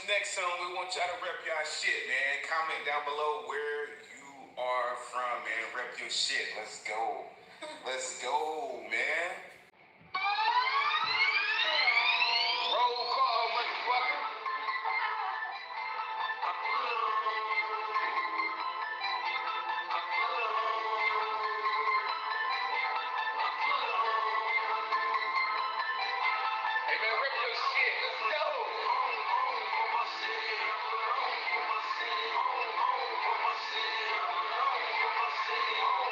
this next song, we want y'all to rep y'all shit, man. Comment down below where you are from, man. Rep your shit. Let's go. Let's go, man. Roll call, motherfucker. Hey, man, rep your shit. Let's go.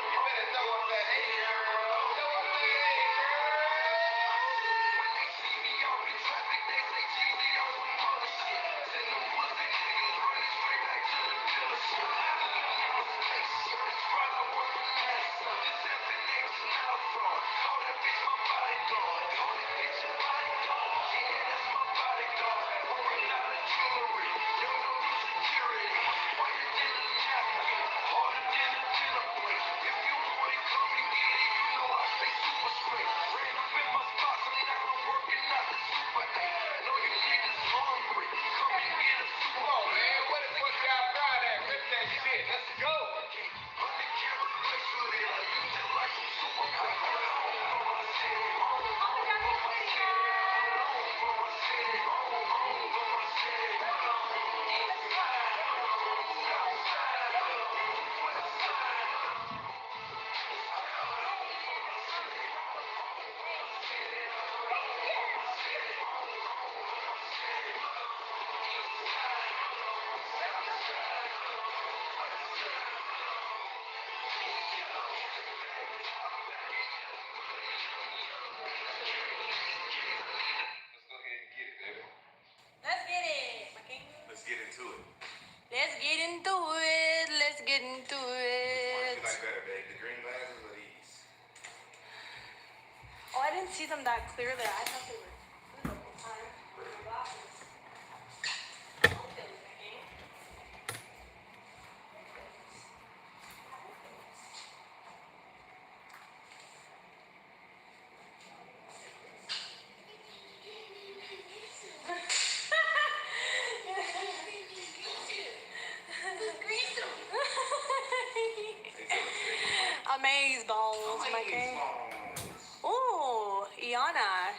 You better throw up that A, girl. Throw up that A, girl. When they see me out in traffic, they say Jeezy on some other shit. Send them pussy niggas running straight back to the dealership. Spaceship, trying to work on NASA. This FNX now fraud. Call that bitch my bodyguard. Call that bitch a bodyguard. Yeah, that's my bodyguard. Pouring out of jewelry. Young don't do security. Whiter than a napkin. Harder than a dinner plate. If you want it, come and get it. You know I stay super straight. Ran up in my spots and now I'm working out the super 8. Know you niggas hungry. Come and get a super. Come on, man. What the fuck y'all proud at? Rip that shit. Let's go. 100 carat bracelet. I use it like some super quick. Let's get it, my king. Let's get into it. Let's get into it. Let's get into it. You like better, babe? The green glasses or these? Oh, I didn't see them that clearly. I thought they were the whole time. My glasses. Okay, my king. Amaze balls, my king. Ooh, Iana.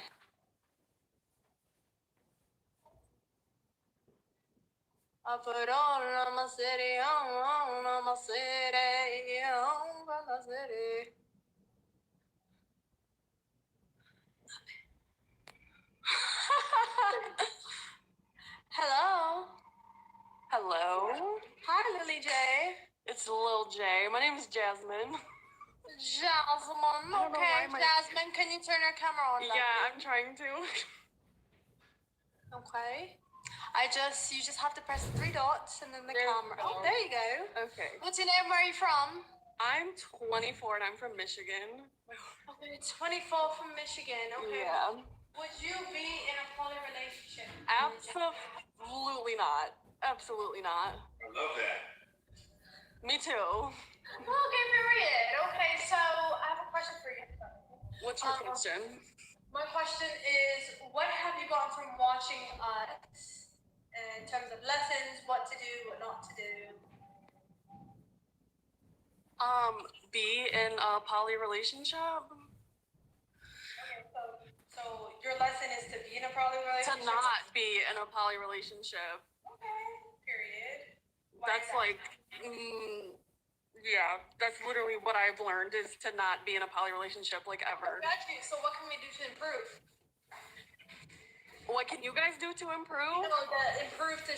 I put on my city, on my city, on my city. Hello. Hello, Hi, Lily J. it's Lil J. My name is Jasmine. Jasmine. don't know Okay, why my- Jasmine, can you turn your camera on? Yeah, I'm trying to. Okay. You just have to press the 3 dots and then the There we camera. Oh, go. there you go. Okay. What's your name? Where are you from? I'm 24 and I'm from Michigan. Okay, 24 from Michigan. Okay. Yeah. Would you be in a poly relationship? Absolutely not. Absolutely not. I love that. Me too. Okay, period. Okay, so I have a question for you. What's your question? My question is, what have you gotten from watching us in terms of lessons, what to do, what not to do? Be in a poly relationship? Okay, so your lesson is to be in a poly To relationship? not be in a poly relationship. Okay, period. Why That's is that? like, yeah, that's literally what I've learned is to not be in a poly relationship like ever. Got you. So what can we do to improve? What can you guys do to improve? You know, improve the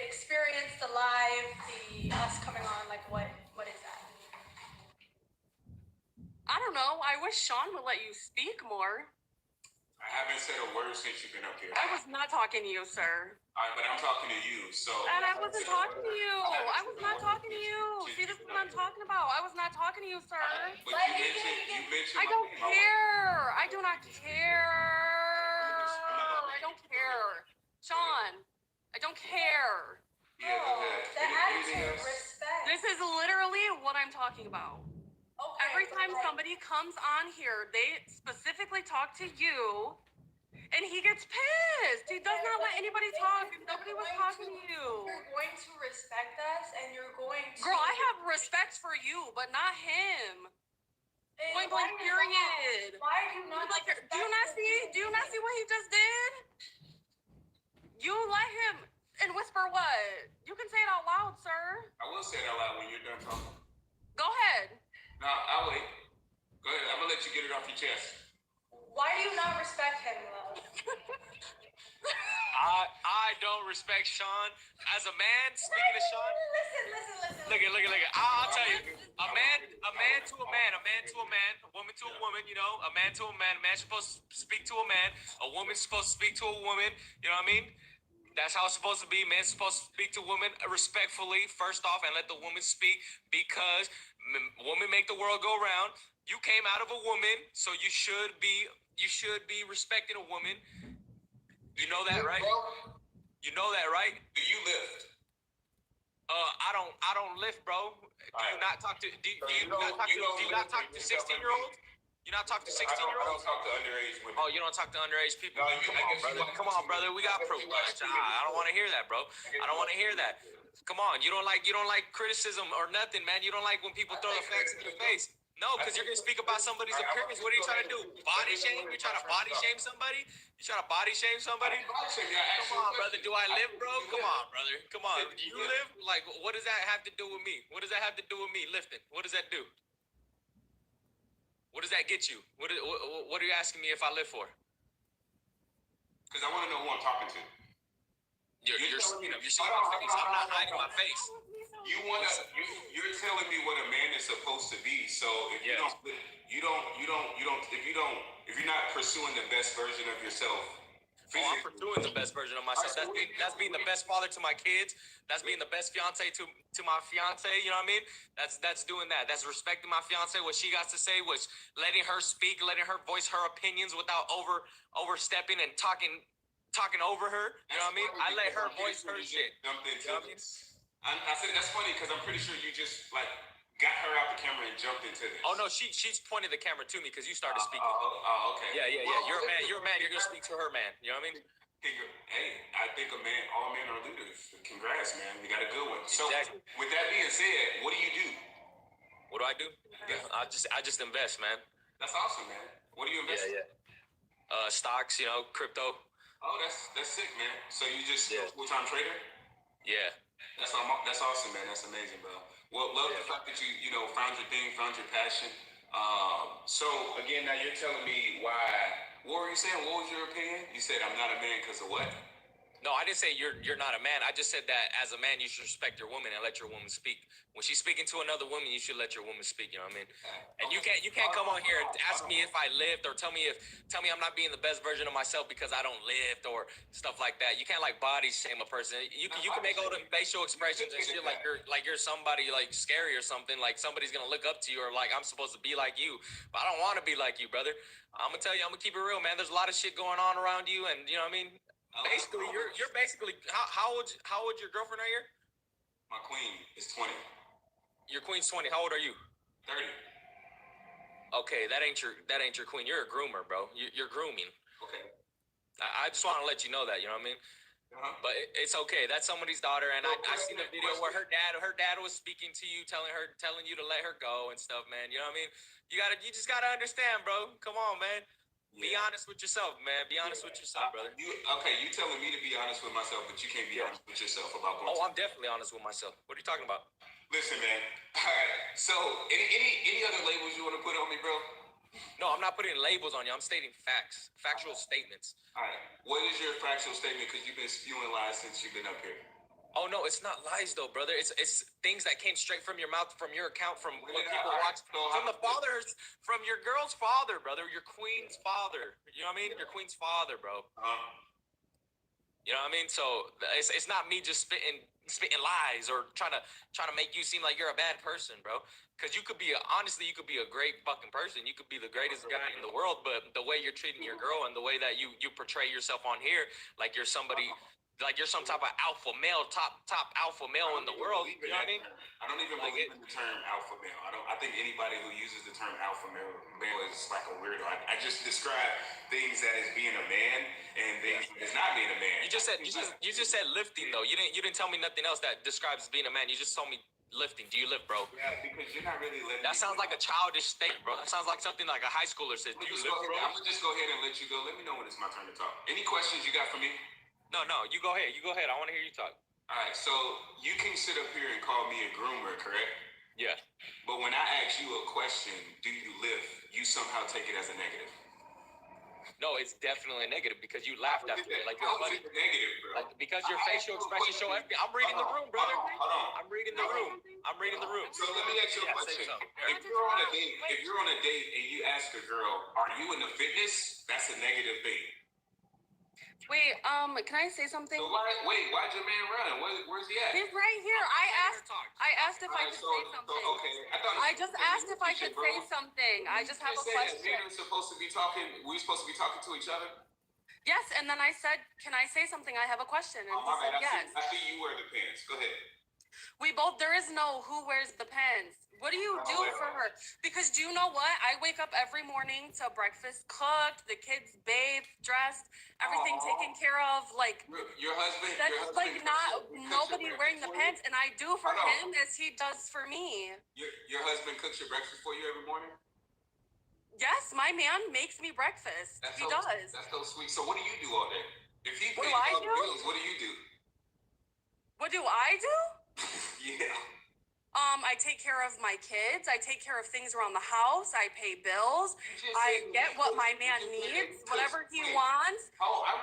experience, the live, the us coming on. Like what is that? I don't know. I wish Sean would let you speak more. I haven't said a word since you've been up here. I was not talking to you, sir. All right, but I'm talking to you, so. And I wasn't talking to you. I was not talking to you. See, this is what I'm talking about. I was not talking to you, sir. But you mentioned I my don't name. care. I do not care. I don't care. Sean, I don't care. Yeah, go ahead. The Anything attitude, else? respect. This is literally what I'm talking about. Okay, Every time like, somebody comes on here, they specifically talk to you, and he gets pissed. She does not let anybody talk. Nobody was talking to you. You're going to respect us, and you're going to. Girl, I have respect for you, but not him. And Point why blank, do you not- period. Why do you not? Like, do you not see? Do you not see what he just did? You let him and whisper what? You can say it out loud, sir. I will say it out loud when you're done talking. Go ahead. No, I'll wait. Go ahead. I'm gonna let you get it off your chest. Why do you not respect him, love? I don't respect Sean. As a man, speaking of Sean, Listen. look at. I'll tell you, a man to a man, a man to a man, a woman to a woman. You know, a man to a man. A man's supposed to speak to a man. A woman's supposed to speak to a woman. You know what I mean? That's how it's supposed to be. Man's supposed to speak to women respectfully first off, and let the woman speak because women make the world go round. You came out of a woman, so you should be respecting a woman. You know that, right? You know that, right? Do you lift? I don't lift, bro. Do you not talk to 16-year-olds? You not talk to 16-year-olds? I don't talk to underage women. Oh, you don't talk to underage people? No, Come on, brother. We got proof. I don't want to hear that, bro. I don't want to hear that. Come on, you don't like criticism or nothing, man. You don't like when people throw the facts in your face. No, because you're gonna speak about somebody's appearance. What are you trying to do? Body shame? You're trying to body shame somebody? You trying to body shame somebody? Come on, brother. Do I live, bro? Come on, brother. Come on. You live? Like, what does that have to do with me? What does that have to do with me lifting? What does that do? What does that get you? What are you asking me if I live for? Because I want to know who I'm talking to. You're seeing my face. I'm not hiding my face. You're telling me what a man is supposed to be. So if if you're not pursuing the best version of yourself. I'm pursuing the best version of myself. That's being the best father to my kids. That's being the best fiance to my fiance. You know what I mean? That's doing that. That's respecting my fiance. What she got to say was letting her speak, letting her voice her opinions without overstepping and talking over her. You know what I mean? I let her voice her shit. You know what I mean? I said that's funny because I'm pretty sure you just got her out the camera and jumped into this. Oh no, she's pointed the camera to me because you started speaking. Okay. Yeah. You're a man. You're gonna speak to her, man. You know what I mean? Hey, I think all men are leaders. Congrats, man. You got a good one. So, Exactly. with that being said, what do you do? What do I do? Yeah. I just invest, man. That's awesome, man. What do you invest in? Stocks, crypto. Oh, that's sick, man. So you just full-time trader? Yeah. That's awesome, man. That's amazing, bro. Well, love the fact that you found your thing, found your passion. So again, now you're telling me why. What were you saying? What was your opinion? You said I'm not a man because of what? No, I didn't say you're not a man. I just said that as a man, you should respect your woman and let your woman speak. When she's speaking to another woman, you should let your woman speak. You know what I mean? And you can't come on here and ask me if I lived or tell me I'm not being the best version of myself because I don't lift or stuff like that. You can't body shame a person. You can make all the facial expressions and shit like you're somebody scary or something. Like somebody's gonna look up to you or like I'm supposed to be like you, but I don't want to be like you, brother. I'm gonna tell you, I'm gonna keep it real, man. There's a lot of shit going on around you, and you know what I mean. Basically, you're basically how old your girlfriend right here? My queen is 20. Your queen's 20. How old are you? 30. Okay, that ain't your queen. You're a groomer, bro. You're grooming. Okay. I just want to let you know that. You know what I mean? Uh-huh. But it's okay. That's somebody's daughter, and I seen the video where her dad was speaking to you, telling you to let her go and stuff, man. You know what I mean? You just gotta understand, bro. Come on, man. Be honest with yourself, man. Be honest with yourself, brother. You telling me to be honest with myself, but you can't be honest with yourself about going. Oh, I'm definitely honest with myself. What are you talking about? Listen, man. All right. So, any other labels you want to put on me, bro? No, I'm not putting labels on you. I'm stating facts, factual statements. All right. What is your factual statement? Because you've been spewing lies since you've been up here. Oh no, it's not lies though, brother. It's things that came straight from your mouth, from your account, from what people watch, from the fathers, from your girl's father, brother, your queen's father. You know what I mean? Your queen's father, bro. You know what I mean? So it's not me just spitting lies or trying to make you seem like you're a bad person, bro. Because you could be a great fucking person. You could be the greatest guy in the world, but the way you're treating your girl and the way that you portray yourself on here, like you're somebody. Like you're some type of alpha male, top alpha male in the world. You know what I mean? I don't even believe in the term alpha male. I think anybody who uses the term alpha male is like a weirdo. I just describe things that is being a man and things that is not being a man. just said lifting though. You didn't tell me nothing else that describes being a man. You just told me lifting. Do you lift, bro? Yeah, because you're not really lifting. That sounds like a childish state, bro. That sounds like something like a high schooler says. Do you lift, bro? I'm gonna just go ahead and let you go. Let me know when it's my turn to talk. Any questions you got for me? No, you go ahead. You go ahead. I want to hear you talk. All right, so you can sit up here and call me a groomer, correct? Yeah. But when I ask you a question, do you lift? You somehow take it as a negative. No, it's definitely a negative because you laughed after it. Like you're How is funny. it a negative, bro? Like because your facial expression show everything. I'm reading the room, brother. Hold on. I'm reading the room. I'm reading the room. So let me ask you a question. Say something. If you're on a date and you ask a girl, "Are you into fitness?" That's a negative thing. Wait, can I say something? So why'd your man run? Where's he at? He's right here. I asked if I could say something. Okay. I just asked if I could say something. I just have a question. Men are supposed to be talking. We supposed to be talking to each other. Yes, and then I said, "Can I say something? I have a question." And he said yes. I see you wear the pants. Go ahead. There is no who wears the pants. What do you do for her? Because do you know what? I wake up every morning to breakfast cooked, the kids bathed, dressed, everything taken care of. Like your husband. That's like not nobody wearing the pants, and I do for him as he does for me. Your husband cooks your breakfast for you every morning? Yes, my man makes me breakfast. He does. That's so sweet. So what do you do all day? If he pays What do I all the do? bills, what do you do? What do I do? Yeah. I take care of my kids. I take care of things around the house. I pay bills. I get what my man needs, whatever he wants.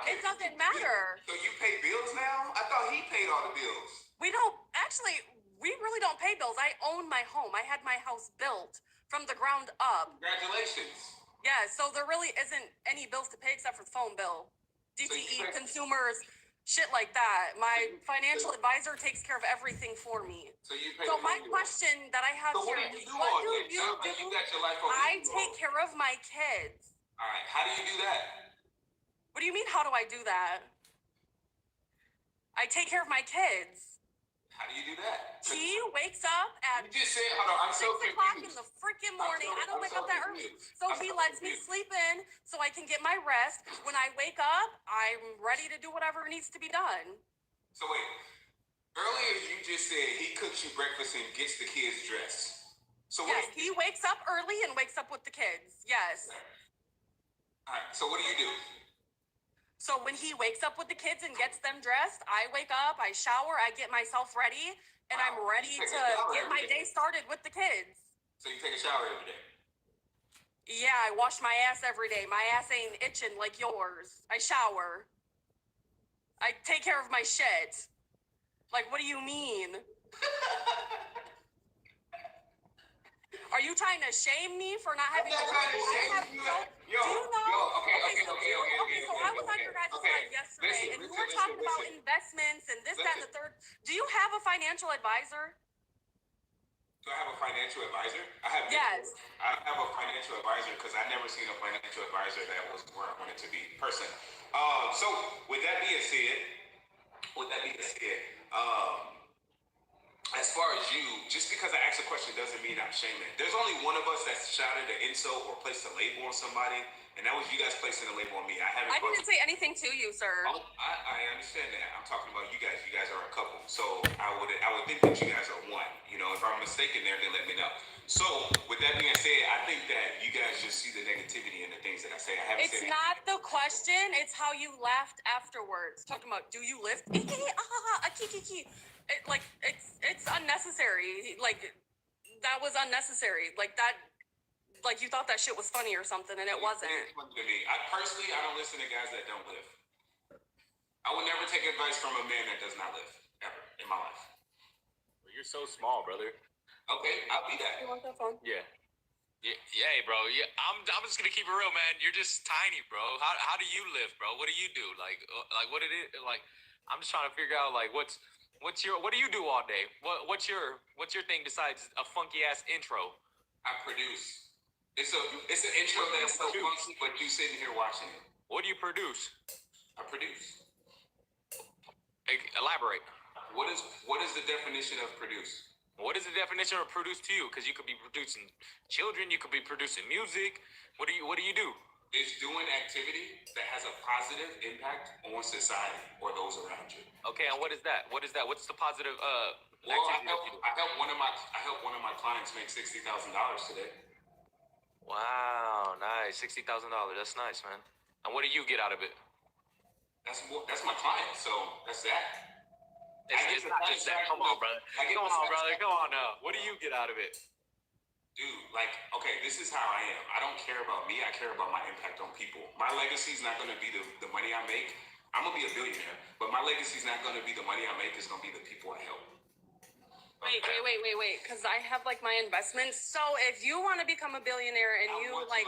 It doesn't matter. So you pay bills now? I thought he paid all the bills. We really don't pay bills. I own my home. I had my house built from the ground up. Congratulations. Yeah, so there really isn't any bills to pay except for the phone bill. DTE, consumers, shit like that. My financial advisor takes care of everything for me. So you pay. So my question that I have So what here do is, you do what all do day? you Sounds do? like you got your life over I here. take care of my kids. All right. How do you do that? What do you mean, how do I do that? I take care of my kids. How do you do that? He wakes up at You just said, hold on, I'm 6 so o'clock in confused. the freaking morning. I don't I'm wake so up that early. confused. So I'm he so lets me confused. sleep in so I can get my rest. When I wake up, I'm ready to do whatever needs to be done. So wait, earlier you just said he cooks you breakfast and gets the kids dressed. So Yes, he wakes up early and wakes up with the kids. Yes. All right, so what do you do? So when he wakes up with the kids and gets them dressed, I wake up, I shower, I get myself ready, and I'm ready You take to a shower get my every day. day started with the kids. So you take a shower every day. Yeah, I wash my ass every day. My ass ain't itching like yours. I shower. I take care of my shit. Like, what do you mean? Are you trying to shame me for not having? I'm not trying to shame you. Yo, do you know? okay. So I was on your guys' live yesterday, and you were talking about investments and this, that, and the third. Do you have a financial advisor? Do I have a financial advisor? I have. Yes. I have a financial advisor because I never seen a financial advisor that was where I wanted to be personally. So with that being said, as far as you, just because I asked a question doesn't mean I'm shaming. There's only one of us that's shouted an insult or placed a label on somebody, and that was you guys placing a label on me. I didn't say anything to you, sir. I understand that. I'm talking about you guys. You guys are a couple, so I would think that you guys are one. You know, if I'm mistaken there, then let me know. So with that being said, I think that you guys just see the negativity in the things that I say. I haven't It's said not the question, it's how you laughed afterwards. Talking about, do you lift? It's unnecessary. Like, that was unnecessary. Like, you thought that shit was funny or something, and it wasn't. It's funny to me. I don't listen to guys that don't lift. I would never take advice from a man that does not lift, ever, in my life. Well, you're so small, brother. Okay, I'll be that. You want that phone? Yeah. Yeah, bro. Yeah, I'm just gonna keep it real, man. You're just tiny, bro. How do you live, bro? What do you do? Like what it is? Like, I'm just trying to figure out like what do you do all day? What's your thing besides a funky ass intro? I produce. It's an intro that's so funky, but you sitting here watching it. What do you produce? I produce. Elaborate. What is the definition of produce? What is the definition of produce to you? Because you could be producing children, you could be producing music. What do you do? It's doing activity that has a positive impact on society or those around you. Okay, and what is that? What is that? What's the positive Well, activity that you do? I helped one of my clients make $60,000 today. Wow, nice. $60,000. That's nice, man. And what do you get out of it? That's my client, so that's that. It's not just that. Come on, brother. Come on, brother. Come on now. What do you get out of it? Dude, like, okay, this is how I am. I don't care about me. I care about my impact on people. My legacy is not going to be the money I make. I'm going to be a billionaire, but my legacy is not going to be the money I make. It's going to be the people I help. Wait. Because I have like my investments. So if you want to become a billionaire and you like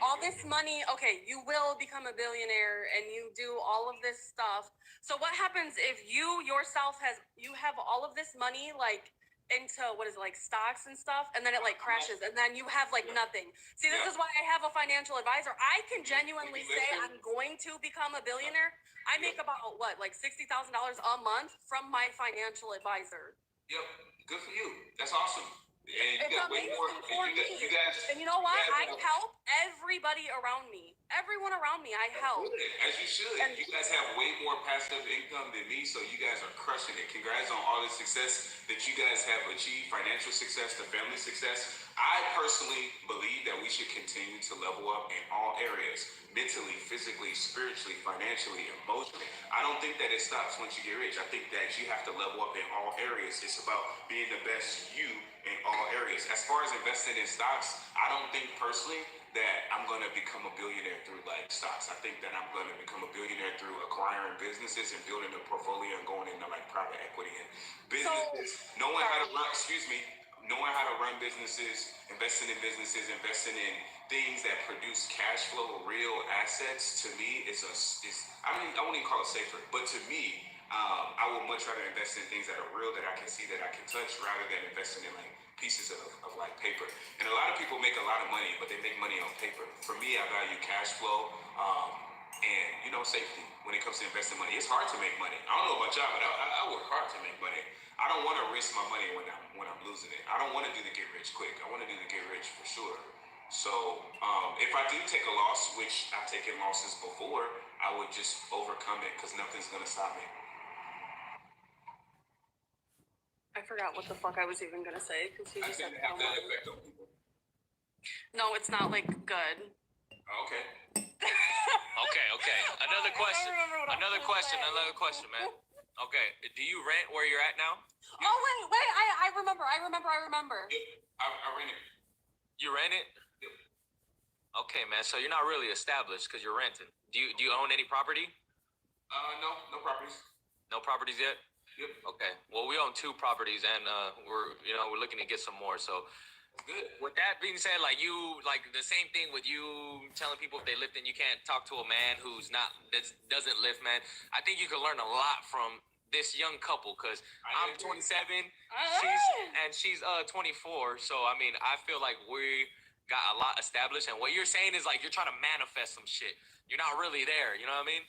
all this money, okay, you will become a billionaire and you do all of this stuff. So what happens if you yourself you have all of this money like into what is it, like stocks and stuff, and then it like crashes and then you have like nothing? See, this is why I have a financial advisor. I can genuinely say I'm going to become a billionaire. I make about what, like $60,000 a month from my financial advisor. Yep, good for you. That's awesome. And It's amazing for me. You guys, And you know what? I help everybody around me. Everyone around me, I help. as you should. And you guys have way more passive income than me, so you guys are crushing it. Congrats on all the success that you guys have achieved, financial success, the family success. I personally believe that we should continue to level up in all areas, mentally, physically, spiritually, financially, emotionally. I don't think that it stops once you get rich. I think that you have to level up in all areas. It's about being the best you in all areas. As far as investing in stocks, I don't think personally that I'm going to become a billionaire through like stocks. I think that I'm going to become a billionaire through acquiring businesses and building a portfolio and going into like private equity and businesses, knowing how to run businesses, investing in things that produce cash flow, real assets. To me, I wouldn't even call it safer, but to me, I would much rather invest in things that are real, that I can see, that I can touch, rather than investing in like pieces of like paper. And a lot of people make a lot of money, but they make money on paper. For me, I value cash flow and safety when it comes to investing money. It's hard to make money. I don't know about y'all, but I work hard to make money. I don't want to risk my money when I'm losing it. I don't want to do the get rich quick. I want to do the get rich for sure. So if I do take a loss, which I've taken losses before, I would just overcome it because nothing's gonna stop me. I forgot what the fuck I was even gonna say because you just said have that effect on people. No, it's not like good. Okay. Okay. Another question. Another question, man. Okay. Do you rent where you're at now? Oh wait. I remember. Yep. I rent it. You rent it? Yep. Okay, man. So you're not really established because you're renting. Do you own any property? No properties. No properties yet? Yep. Okay. Well, we own 2 properties, and we're looking to get some more. So, good. With that being said, like the same thing with you telling people if they lift and you can't talk to a man that doesn't lift, man. I think you can learn a lot from this young couple because I'm 27, she's 24. So I mean, I feel like we got a lot established, and what you're saying is like you're trying to manifest some shit. You're not really there. You know what I mean?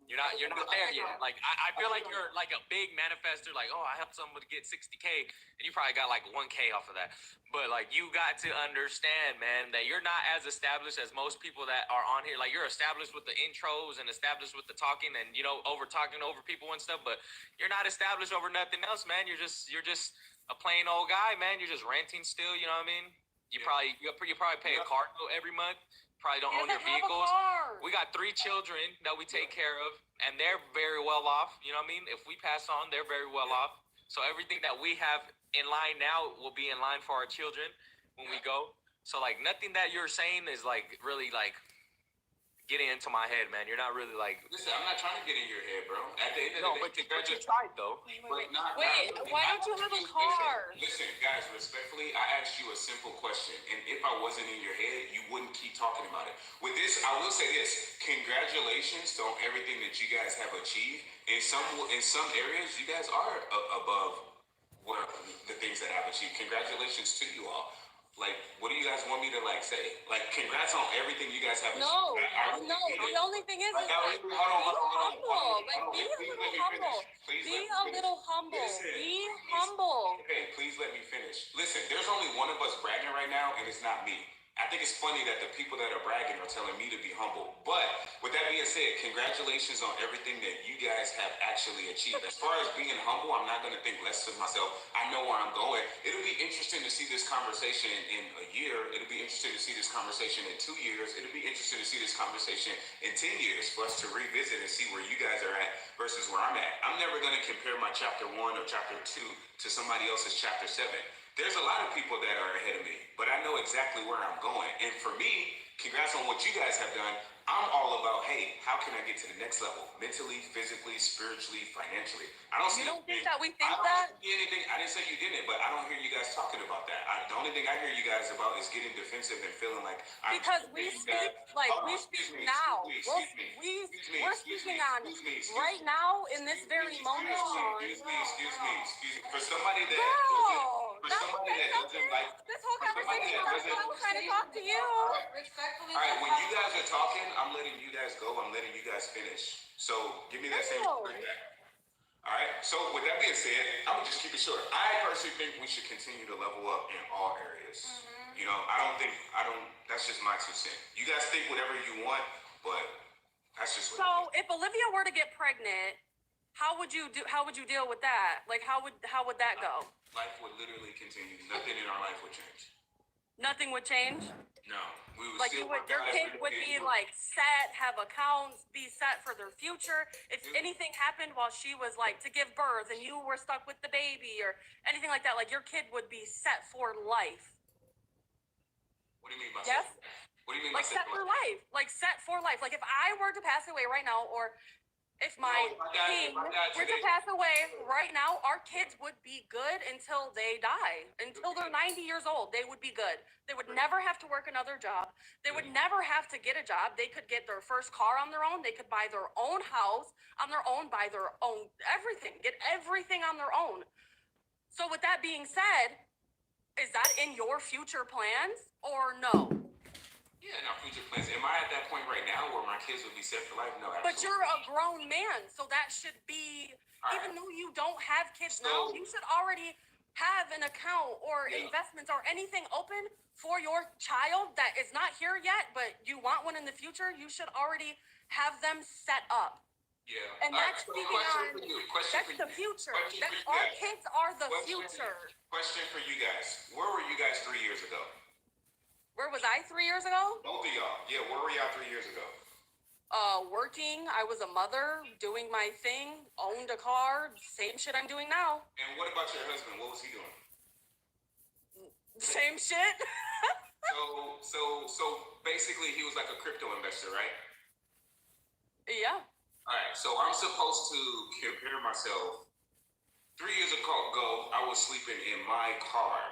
You're not there yet. Like I feel like you're like a big manifester. Like, oh, I helped someone get 60K, and you probably got like 1K off of that. But like, you got to understand, man, that you're not as established as most people that are on here. Like, you're established with the intros and established with the talking and over talking over people and stuff. But you're not established over nothing else, man. You're just a plain old guy, man. You're just renting still. You know what I mean? You probably pay a car note every month. Probably don't own your vehicles. We got 3 children that we take care of, and they're very well off. You know what I mean? If we pass on, they're very well off. So everything that we have in line now will be in line for our children when we go. So like nothing that you're saying is like really like getting into my head, man. You're not really like. Listen, I'm not trying to get in your head, bro. At the end of the day, but you tried though. Wait. Why don't you have a car? Listen, guys, respectfully, I asked you a simple question, and if I wasn't in your head, you wouldn't keep talking about it. With this, I will say this: congratulations on everything that you guys have achieved. In some areas, you guys are above the things that I've achieved. Congratulations to you all. Like, what do you guys want me to like say? Like, congrats on everything you guys have achieved. No. The only thing is, hold on. Be a little humble. Be humble. Okay, please let me finish. Listen, there's only one of us bragging right now, and it's not me. I think it's funny that the people that are bragging are telling me to be humble. But with that being said, congratulations on everything that you guys have actually achieved. As far as being humble, I'm not going to think less of myself. I know where I'm going. It'll be interesting to see this conversation in a year. It'll be interesting to see this conversation in 2 years. It'll be interesting to see this conversation in 10 years for us to revisit and see where you guys are at versus where I'm at. I'm never going to compare my chapter 1 or chapter 2 to somebody else's chapter 7. There's a lot of people that are ahead of me, but I know exactly where I'm going. And for me, congrats on what you guys have done. I'm all about, hey, how can I get to the next level? Mentally, physically, spiritually, financially. I don't see You don't think that we think I don't that? see anything. I didn't say you didn't, but I don't hear you guys talking about that. The only thing I hear you guys about is getting defensive and feeling like Because we speak like we speak now. We're speaking on right now in this very moment. Excuse me. For somebody that Bro, for that's somebody that doesn't like this whole conversation. That's why I was trying to talk to you. Respectfully. all right, when you guys are talking, I'm letting you guys go. I'm letting you guys finish. So give me that same No. feedback. All right. So with that being said, I'm gonna just keep it short. I personally think we should continue to level up in all areas. You know, I don't. That's just my 2 cents. You guys think whatever you want, but that's just what. So if Olivia were to get pregnant, how would you deal with that? Like how would that go? Life would literally continue. Nothing in our life would change. Nothing would change? No, we would Like still your work out kid every would day. be like set, have accounts, be set for their future. If anything happened while she was like to give birth and you were stuck with the baby or anything like that, like your kid would be set for life. What do you mean by Yes? set? What do you mean by Like set for life. Like set for life. Like if I were to pass away right now, or if my king were to pass away right now, our kids would be good until they die. Until they're 90 years old, they would be good. They would never have to work another job. They would never have to get a job. They could get their first car on their own. They could buy their own house on their own, buy their own everything, get everything on their own. So with that being said, is that in your future plans or no? Yeah, in our future plans. Am I at that point right now where my kids would be set for life? No, absolutely. But you're a grown man, so that should be, even though you don't have kids now, you should already have an account or investments or anything open for your child that is not here yet, but you want one in the future. You should already have them set up. Yeah. And that's speaking on, that's the future. Our kids are the future. Question for you guys. Where were you guys 3 years ago? Where was I 3 years ago? Both of y'all. Yeah, where were y'all 3 years ago? Working. I was a mother, doing my thing, owned a car, same shit I'm doing now. And what about your husband? What was he doing? Same shit. So basically he was like a crypto investor, right? Yeah. All right, so I'm supposed to compare myself. 3 years ago, I was sleeping in my car.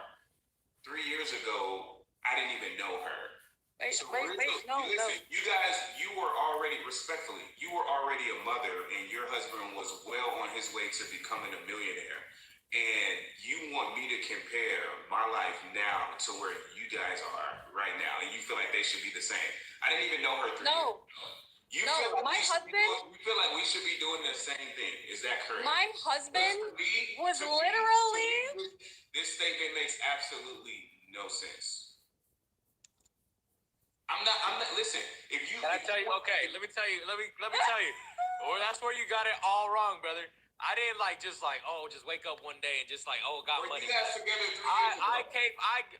3 years ago, I didn't even know her. Wait, no. You guys, you were already, respectfully, you were already a mother and your husband was well on his way to becoming a millionaire. And you want me to compare my life now to where you guys are right now. And you feel like they should be the same. I didn't even know her 3 years ago. You feel like we feel like we should be doing the same thing. Is that correct? My husband was literally. This statement makes absolutely no sense. I'm not. Listen, if you. Can I tell you? Okay, let me tell you. Let me tell you. Or that's where you got it all wrong, brother. I didn't just wake up one day and got money. You guys together 3 years ago.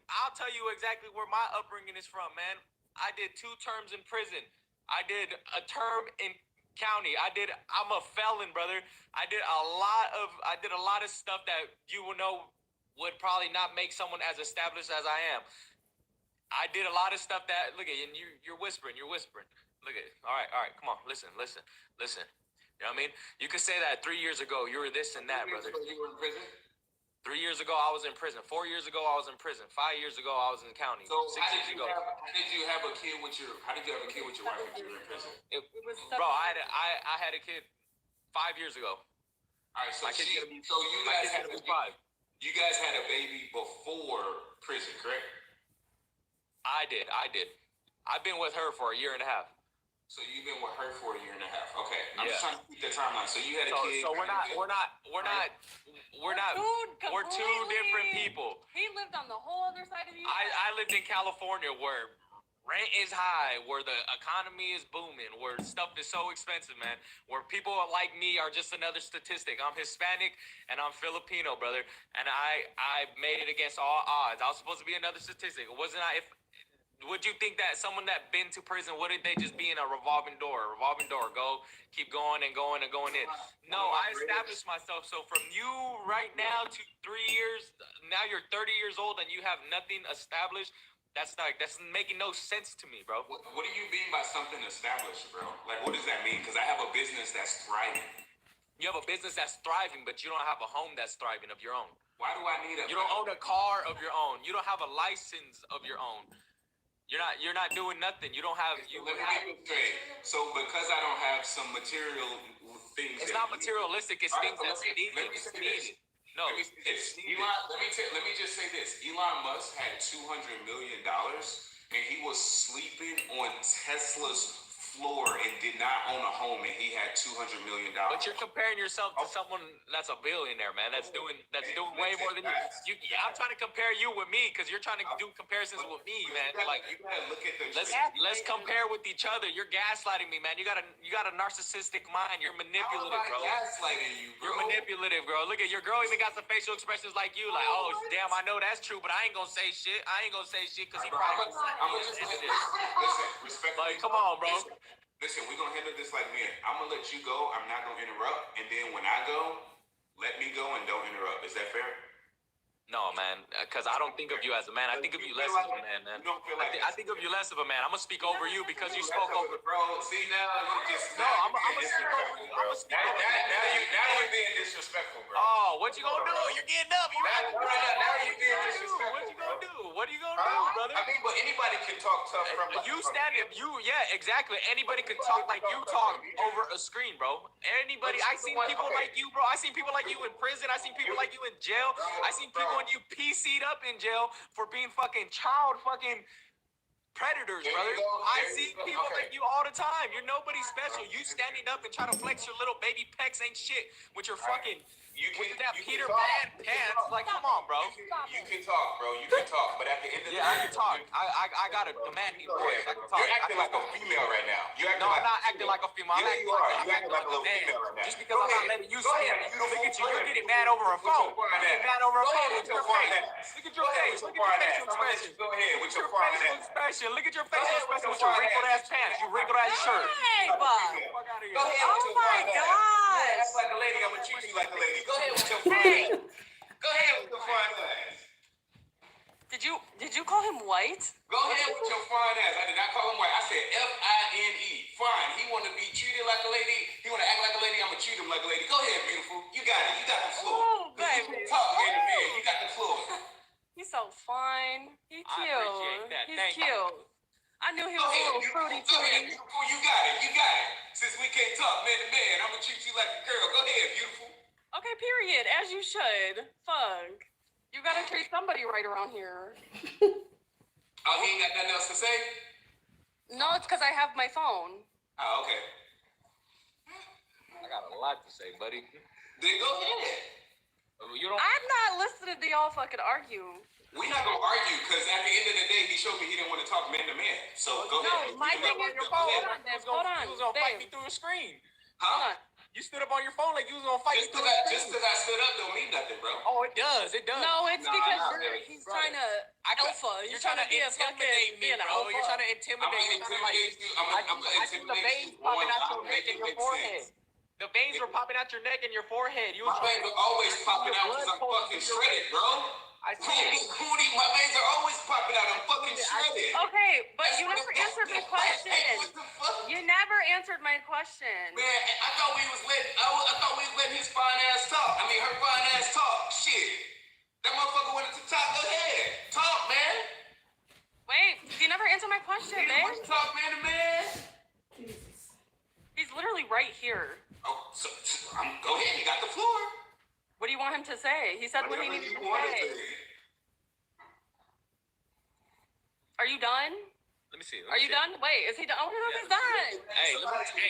I'll tell you exactly where my upbringing is from, man. I did 2 terms in prison. I did a term in county. I'm a felon, brother. I did a lot of stuff that you will know would probably not make someone as established as I am. I did a lot of stuff that, look at, and you're whispering. Look at it. All right, come on, listen. You know what I mean? You could say that 3 years ago, you were this and that, brother. You were in prison? 3 years ago, I was in prison. 4 years ago, I was in prison. 5 years ago, I was in county. So 6 years ago. How did you have a kid with your wife if you were in prison? Bro, I had a kid 5 years ago. All right, so you guys had a baby before prison, correct? I did. I've been with her for a year and a half. So you've been with her for a year and a half. Okay. I'm Yeah. just trying to keep the timeline. So you had a kid. So we're not we're not. Dude, We're two different people. He lived on the whole other side of the U.S. I lived in California where rent is high, where the economy is booming, where stuff is so expensive, man. Where people like me are just another statistic. I'm Hispanic and I'm Filipino, brother, and I made it against all odds. I was supposed to be another statistic. Wasn't I? If would you think that someone that been to prison, wouldn't they just be in a revolving door? Go, keep going and going and going in. No, I established myself. So from you right now to 3 years, now you're 30 years old and you have nothing established. That's making no sense to me, bro. What do you mean by something established, bro? Like, what does that mean? Because I have a business that's thriving. You have a business that's thriving, but you don't have a home that's thriving of your own. Why do I need a? You don't own a car of your own. You don't have a license of your own. You're not doing nothing. You don't have. Let me get this straight. So because I don't have some material things, it's not materialistic. It's things that's needed. It's needed. No, let me just say this. Elon Musk had $200 million, and he was sleeping on Tesla's floor and did not own a home, and he had $200 million. But you're comparing yourself to someone that's a billionaire, man. That's doing way more than you. Yeah, I'm trying to compare you with me because you're trying to do comparisons with me, man. Like, you gotta look at the. Let's compare with each other. You're gaslighting me, man. You got a narcissistic mind. You're manipulative, bro. Gaslighting you, bro. You're manipulative, bro. Look at your girl even got some facial expressions like you, like, oh damn, I know that's true, but I ain't gonna say shit. Because he probably. I'm gonna just listen. Respectfully. Like, come on, bro. Listen, we're gonna handle this like men. I'm gonna let you go. I'm not gonna interrupt. And then when I go, let me go and don't interrupt. Is that fair? No, man, because I don't think of you as a man. I think of you less as a man, man. You don't feel like I think of you less of a man. I'm gonna speak over you because you spoke over. Bro, see now you just. No, I'm gonna speak over you. I'm gonna speak over you. Now you're being disrespectful, bro. Oh, what you gonna do? You're getting up. Now you're being disrespectful. What you gonna do? What are you gonna do, brother? I mean, but anybody can talk tough from. You stand up. Yeah, exactly. Anybody can talk like you talk over a screen, bro. Anybody. I seen people like you, bro. I seen people like you in prison. I seen people like you in jail. I seen people in you PC'd up in jail for being fucking child fucking predators, brother. I see people like you all the time. You're nobody special. You standing up and trying to flex your little baby pecs ain't shit with your fucking with that Peter Pan pants. Like, come on, bro. You can talk, bro. You can talk, but at the end of the day, I can talk. I got a demanding voice. I can talk. You're acting like a female right now. I'm not acting like a female. Yeah, you are. You're acting like a little female right now. Just because I'm not letting you speak. Look at you. You're getting mad over a phone. You're getting mad over a phone. Look at your face. Look at your face. Look at your facial expression. Go ahead with your facial expression. Look at your facial expression with your wrinkled ass pants. You wrinkled ass shirt. Hey, Bob. Go ahead with your my gosh. Act like a lady. I'm gonna treat you like a lady. Go ahead with your Go ahead with your fine ass. Did you call him white? Go ahead with your fine ass. I did not call him white. I said F-I-N-E. Fine. He want to be treated like a lady. He want to act like a lady. I'm gonna treat him like a lady. Go ahead, beautiful. You got it. You got the floor. Oh, baby. Talk in the bed. You got the floor. He's so fine. He's cute. I appreciate that. He's Thank cute. you. I knew he was a little fruity tooty. Beautiful. You got it. You got it. Since we can't talk man to man, I'm gonna treat you like a girl. Go ahead, beautiful. Okay, period. As you should. Fuck. You gotta treat somebody right around here. Oh, he ain't got nothing else to say? No, it's because I have my phone. Oh, okay. I got a lot to say, buddy. Then go ahead. You don't. I'm not listening to y'all fucking argue. We're not gonna argue because at the end of the day, he showed me he didn't want to talk man to man. So go ahead. No, my thing is, hold on, Dave. Hold on, You was gonna fight me Dave. through a screen. Huh? You stood up on your phone like you was gonna fight me Just through a screen. because I stood up don't mean nothing, bro. Oh, it does. It does. No, it's because really. he's trying to alpha. You're trying to be a intimidate fucking me, be an bro. alpha. You're trying to I'm intimidate gonna me. intimidate you. I'm I gonna see the intimidate veins you. popping out I'll your neck make and it your make forehead. sense. The veins were popping out your neck and your forehead. You My was veins are always popping out because I'm fucking shredded, bro. I see it. My veins are always popping out. I'm fucking shredded. Okay, but you never answered my question. Hey, what the fuck? You never answered my question. Man, I thought we was letting his fine ass talk. I mean, her fine ass talk. Shit. That motherfucker wanted to talk. Go ahead. Talk, man. Wait, you never answered my question, You man. want to talk man to man? He's literally right here. Oh, go ahead. You got the floor. What do you want him to say? He said what he Whatever needs you to want to say. say. Are you done? Let me see. Are you done? Wait, is he done? Oh, he's done. Hey,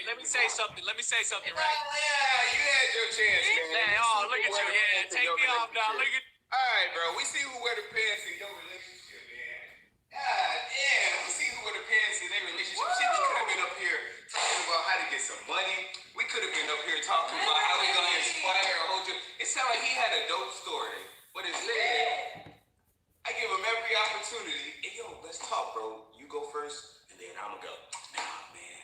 let me say something. Let me say something, right? Yeah, you had your chance, man. Hey, oh, look at you. Yeah, take me off now. Look at. All right, bro. We see who wear the pants in your relationship, man. God damn, we see who wear the pants in their relationship. Shit, we could have been up here talking about how to get some money. We could have been up here talking about how we gonna inspire a whole. It sounded like he had a dope story, but instead, I give him every opportunity. Hey, yo, let's talk, bro. You go first, and then I'm gonna go. Nah, man,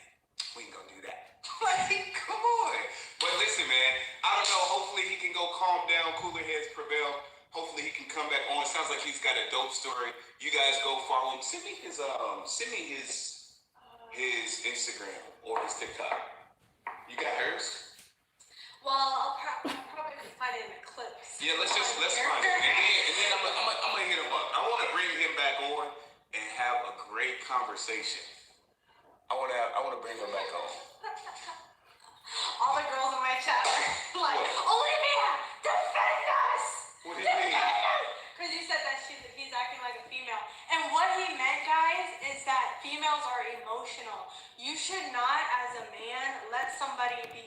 we ain't gonna do that. Like, come on. But listen, man, I don't know. Hopefully he can go calm down, cooler heads prevail. Hopefully he can come back on. Sounds like he's got a dope story. You guys go follow him. Send me his Instagram or his TikTok. You got hers? Well, I'll probably find it in the clips. Yeah, let's find it. And then I'm gonna hit him up. I want to bring him back on and have a great conversation. I want to bring him back on. All the girls in my chat are like, Olivia, defend us! What do you mean? Because you said that he's acting like a female. And what he meant, guys, is that females are emotional. You should not, as a man, let somebody be...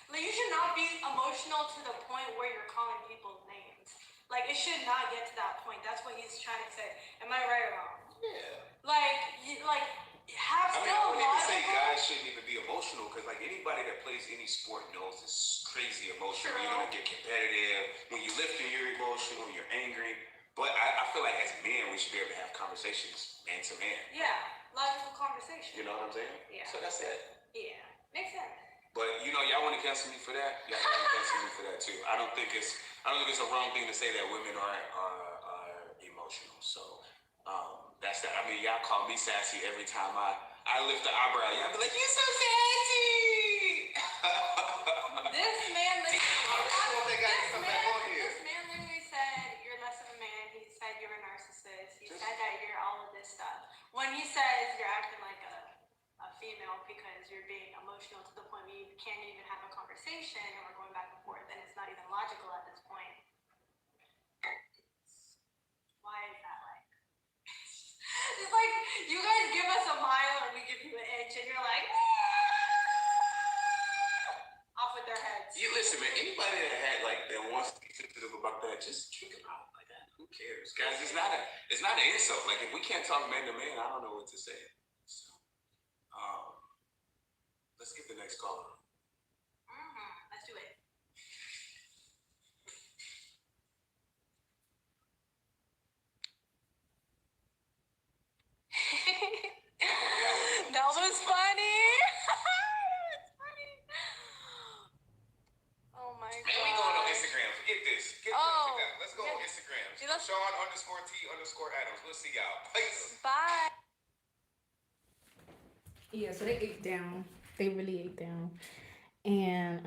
Like, you should not be emotional to the point where you're calling people names. Like, it should not get to that point. That's what he's trying to say. Am I right or wrong? Yeah. Have I still wouldn't even say logical. guys shouldn't even be emotional because, like, anybody that plays any sport knows it's crazy emotional. True. You're gonna get competitive. When you're lifting, you're emotional. You're angry. But I feel like as men, we should be able to have conversations man to man. Yeah, logical conversation. You know what I'm saying? Yeah. So that's it. Yeah, makes sense. But you know, y'all want to cancel me for that? Y'all want to cancel me for that too. I don't think it's a wrong thing to say that women are emotional. So that's that. I mean, y'all call me sassy every time I lift the eyebrow. Y'all be like, "You're so sassy." This man on here. this man literally said you're less of a man. He said you're a narcissist. He said that you're all of this stuff. When he says you're acting like a female because you're being emotional to the point where you can't even have a conversation and we're going back and forth and it's not even logical at this point. Why is that like? It's like you guys give us a mile and we give you an inch and you're like off with their heads. You listen, man. Anybody that wants to be sensitive about that, just kick them out like that. Who cares, guys? It's not an insult. Like if we can't talk man to man, I don't know what to say. So, let's get the next caller. Let's do it. That was funny. It's funny. Oh my god. Man, we going on Instagram. Forget this. Get that. Let's go on Instagram. Sean_T_Adams. We'll see y'all. Peace. Bye. Yeah, so they ate down. They really ate down. And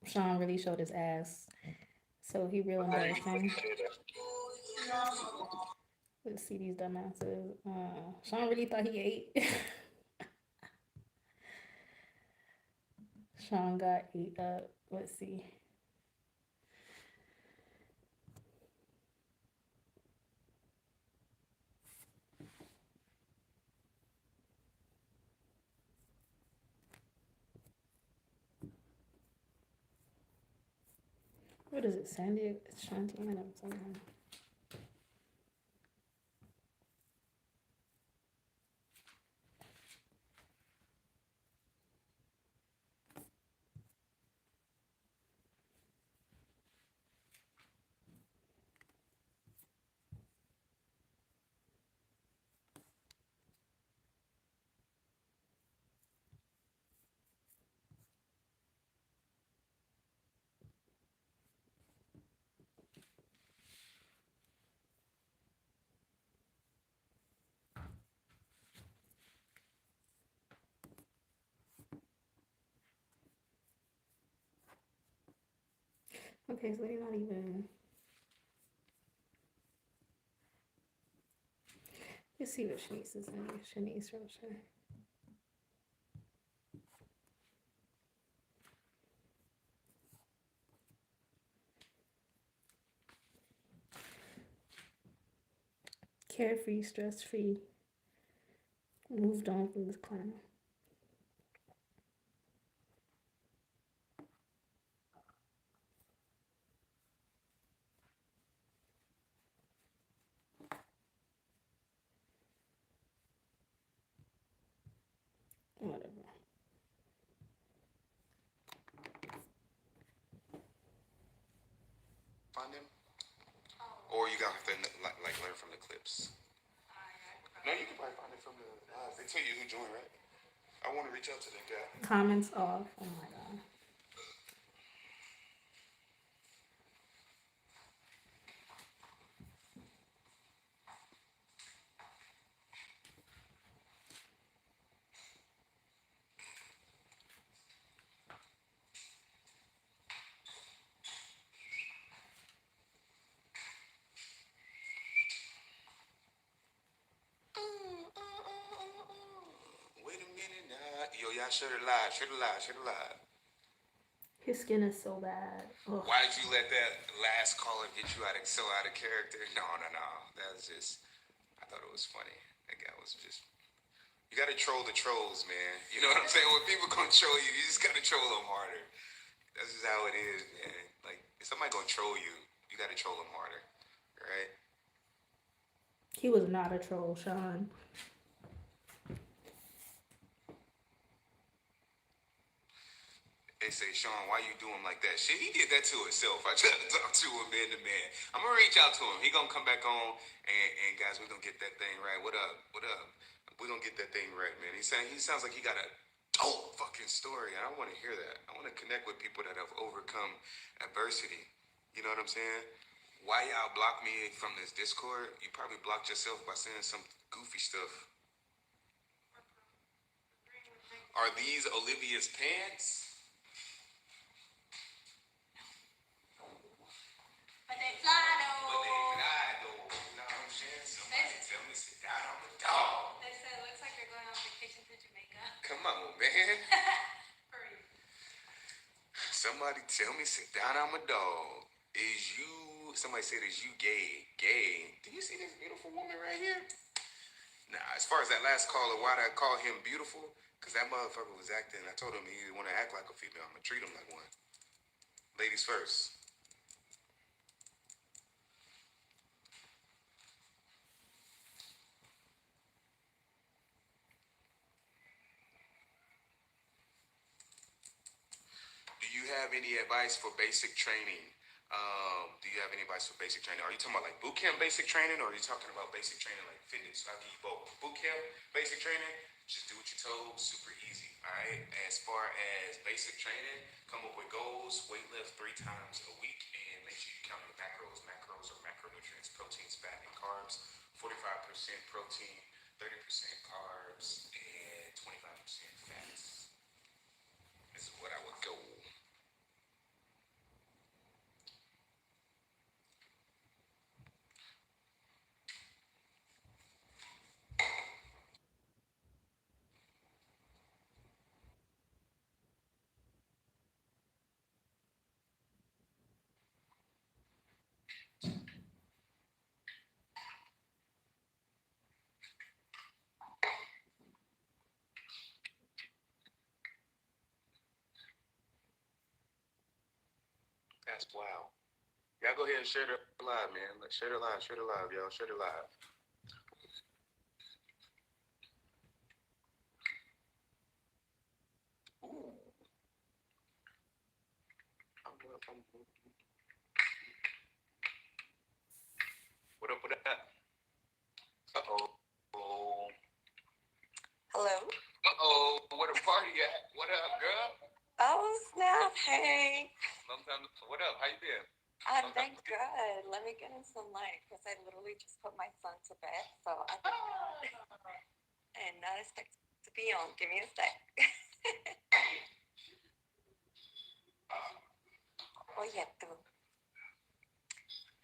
Sean really showed his ass. So he real embarrassing. Let's see these dumbasses. Sean really thought he ate. Sean got ate up. Let's see. What is it? San Diego? It's Shanti. I never told him. Okay, so they're not even. Let's see what Shanice is in. Shanice, Roshee. Carefree, stress-free. Moved on from this clown. Whatever. Find them, or you gotta have to like learn from the clips. No, you can probably find it from the live. They tell you who joined, right? I want to reach out to that guy. Comments off. Oh my god. Wait a minute now. Yo, y'all shut it live. Shut it live. Shut it live. His skin is so bad. Ugh. Why did you let that last caller get you out of character? No, no, no. That was just. I thought it was funny. That guy was just. You gotta troll the trolls, man. You know what I'm saying? When people gonna troll you, you just gotta troll them harder. That's just how it is, man. Like if somebody gonna troll you, you gotta troll them harder, right? He was not a troll, Sean. They say, Sean, why you do him like that? Shit, he did that to himself. I tried to talk to him man to man. I'm gonna reach out to him. He gonna come back on, and guys, we're gonna get that thing right. What up? What up? We're gonna get that thing right, man. He sounds like he got a dope fucking story. I want to hear that. I want to connect with people that have overcome adversity. You know what I'm saying? Why y'all block me from this Discord? You probably blocked yourself by saying some goofy stuff. Are these Olivia's pants? But they fly though. But they fly though. You know what I'm saying? Somebody tell me sit down on the dog. They said it looks like they're going on vacation to Jamaica. Come on, man. Hurry. Somebody tell me sit down on my dog. Is you, somebody said, is you gay? Gay. Do you see this beautiful woman right here? Nah, as far as that last caller, why did I call him beautiful? Because that motherfucker was acting. I told him he didn't want to act like a female. I'm going to treat him like one. Ladies first. Do you have any advice for basic training? Do you have any advice for basic training? Are you talking about like boot camp basic training, or are you talking about basic training like fitness? I'll give you both. Boot camp basic training, just do what you're told, super easy. All right. As far as basic training, come up with goals, weight lift 3 times a week, and make sure you count your macros. Macros are macronutrients, proteins, fat, and carbs. 45% protein, 30% carbs, and 25% fats. This is what I would go. That's wow. Y'all go ahead and share it live, man. Let's share it live, y'all. Share it live. Ooh. What up, what up? Uh-oh. Hello? Uh-oh. Where the party at? What up, girl? Oh, snap. Hey. Long time. What up? How you been? I'm doing good. Let me get in some light because I literally just put my son to bed. So I and not expect to be on. Give me a sec. Oye, tú.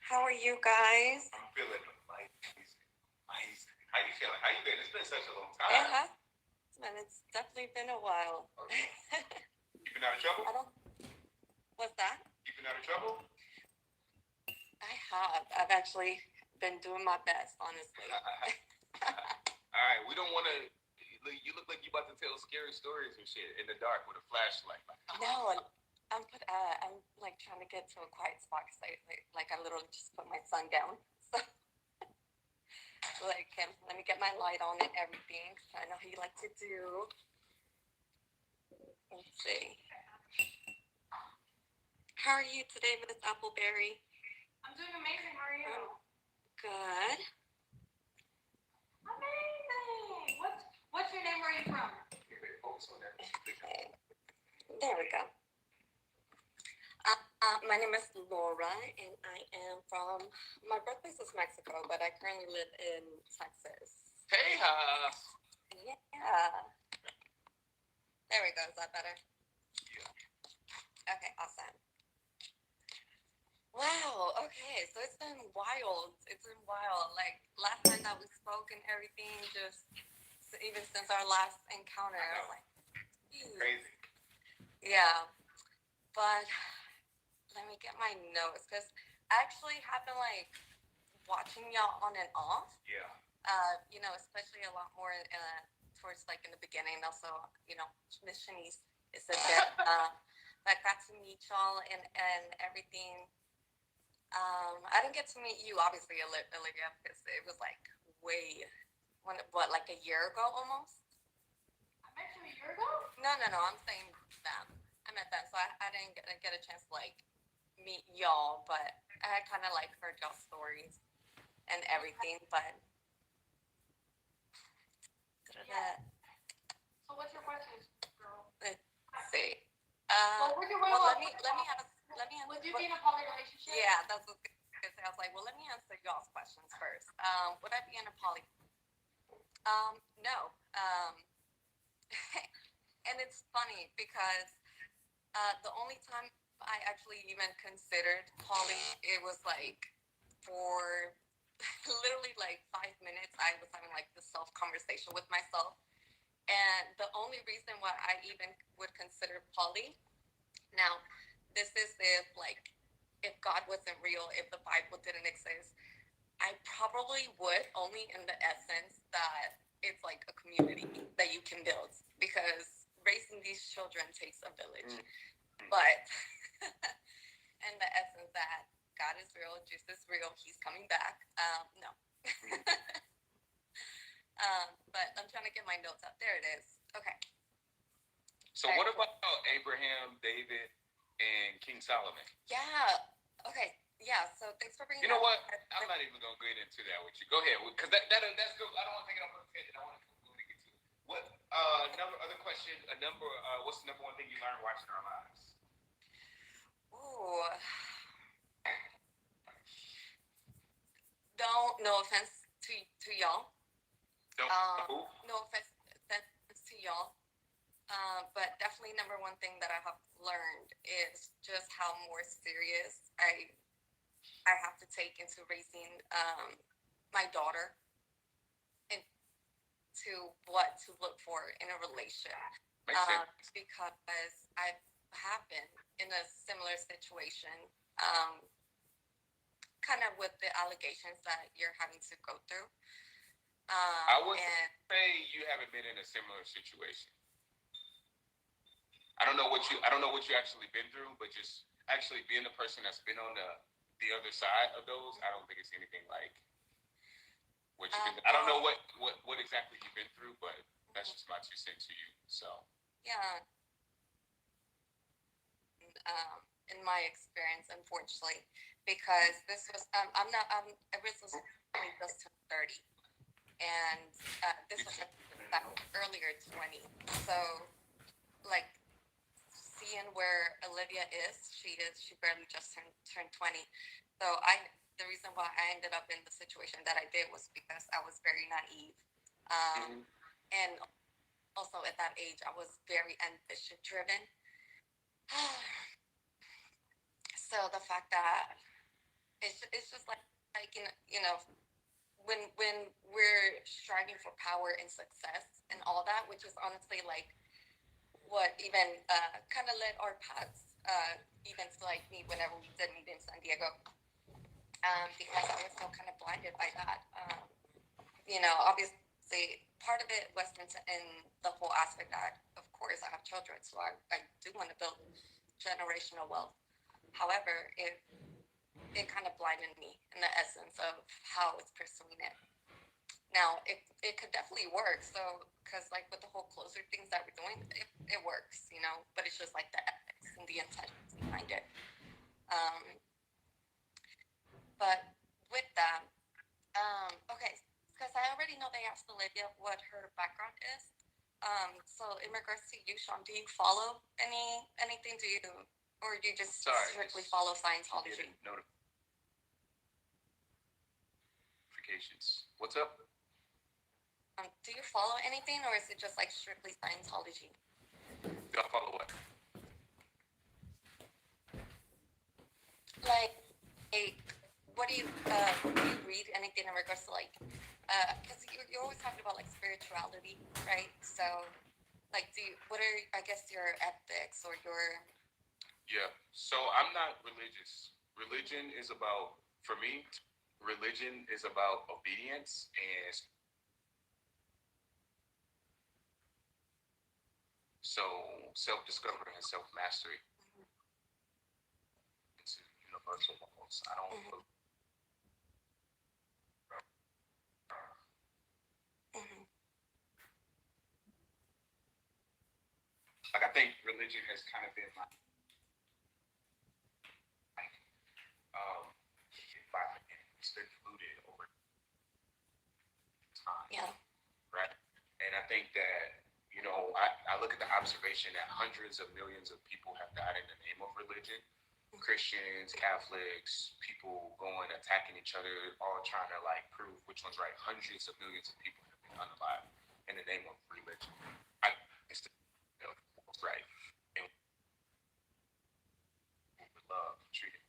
How are you guys? I'm feeling amazing. How you feeling? How you been? It's been such a long It time. has. Man, it's definitely been a while. You been out of trouble? I don't. What's that? You been out of trouble? I have. I've actually been doing my best, honestly. All right. We don't want to You look like you about to tell scary stories and shit in the dark with a flashlight. No, I'm like trying to get to a quiet spot because I literally just put my son down. So like, let me get my light on and everything. 'Cause I know he likes to do. Let's see. How are you today, Miss Appleberry? I'm doing amazing. How are you? Good. Amazing. What's your name? Where are you from? Okay. There we go. My name is Laura, and I am from. My birthplace is Mexico, but I currently live in Texas. Hey, Yeah. There we go. Is that better? Yeah. Okay. Awesome. Wow. Okay. So it's been wild. It's been wild. Like last time that we spoke and everything, just even since our last encounter, I was like, Crazy. yeah. But let me get my notes because I actually have been like watching y'all on and off. Yeah. Especially a lot more towards like in the beginning. Also, Miss Shanice is a bit. I got to meet y'all and everything. I didn't get to meet you, obviously, Olivia, because it was like like a year ago almost. I met you a year ago? No, I'm saying them. I met them, so I didn't get a chance to like meet y'all, but I kind of like heard y'all stories and everything. But So what's your question, girl? let's see. Well, Let me answer. Would you be in a poly relationship? Yeah, that's what I was gonna say. I was like, well, let me answer y'all's questions first. Would I be in a poly? No. And it's funny because the only time I actually even considered poly, it was like for literally like 5 minutes. I was having like this self conversation with myself, and the only reason why I even would consider poly. Now, this is if God wasn't real, if the Bible didn't exist, I probably would, only in the essence that it's like a community that you can build, because raising these children takes a village. But in the essence that God is real, Jesus is real, he's coming back. No. But I'm trying to get my notes up. There it is. Okay. So what about Abraham, David, and King Solomon? Yeah. Okay. Yeah. So thanks for bringing. You know what? I'm not even gonna get into that with you. Go ahead, because that's good. I don't want to take it off the head. I want to get to it. What other question? What's the number one thing you learned watching our lives? Ooh. No offense to y'all. No offense to y'all. But definitely number one thing that I have learned is just how more serious I have to take into raising my daughter, and to what to look for in a relationship. Because I have been in a similar situation, kind of with the allegations that you're having to go through. I would say you haven't been in a similar situation. I don't know what you actually been through, but just actually being the person that's been on the other side of those, I don't think it's anything like what you I don't know what exactly you've been through, but that's just my 2 cents to you. So yeah. In my experience, unfortunately, because this was I recently just turned 30, and this was earlier 20. So like seeing where Olivia is, she barely just turned 20. So the reason why I ended up in the situation that I did was because I was very naive, and also at that age I was very ambition driven. So the fact that it's just like when we're striving for power and success and all that, which is honestly like what even kind of led our paths, even to like me whenever we did meet in San Diego, because I was so kind of blinded by that. Obviously part of it was in the whole aspect that, of course, I have children, so I do want to build generational wealth. However, it kind of blinded me in the essence of how it's pursuing it. Now, it could definitely work. So, because like with the whole closer things that we're doing, it works, you know, but it's just like the ethics and the intentions behind it. But with that, okay, because I already know they asked Olivia what her background is. So in regards to you, Sean, do you follow anything? Do you, or do you just strictly follow Scientology? Notifications. What's up? Do you follow anything, or is it just like strictly Scientology? Do I follow what? Like, what do you read anything in regards to like, because you're always talking about like spirituality, right? So, like, what are, I guess, your ethics or your? Yeah. So I'm not religious. Religion is about, for me, religion is about obedience and so self-discovery and self-mastery. It's universal laws. I don't. Like, I think religion has kind of been like it's been diluted over time. Yeah. Right. And I think that, you know, I look at the observation that hundreds of millions of people have died in the name of religion. Christians, Catholics, people going attacking each other, all trying to like prove which one's right. Hundreds of millions of people have been unalive in the name of religion. It's the, what's right. And with love, treating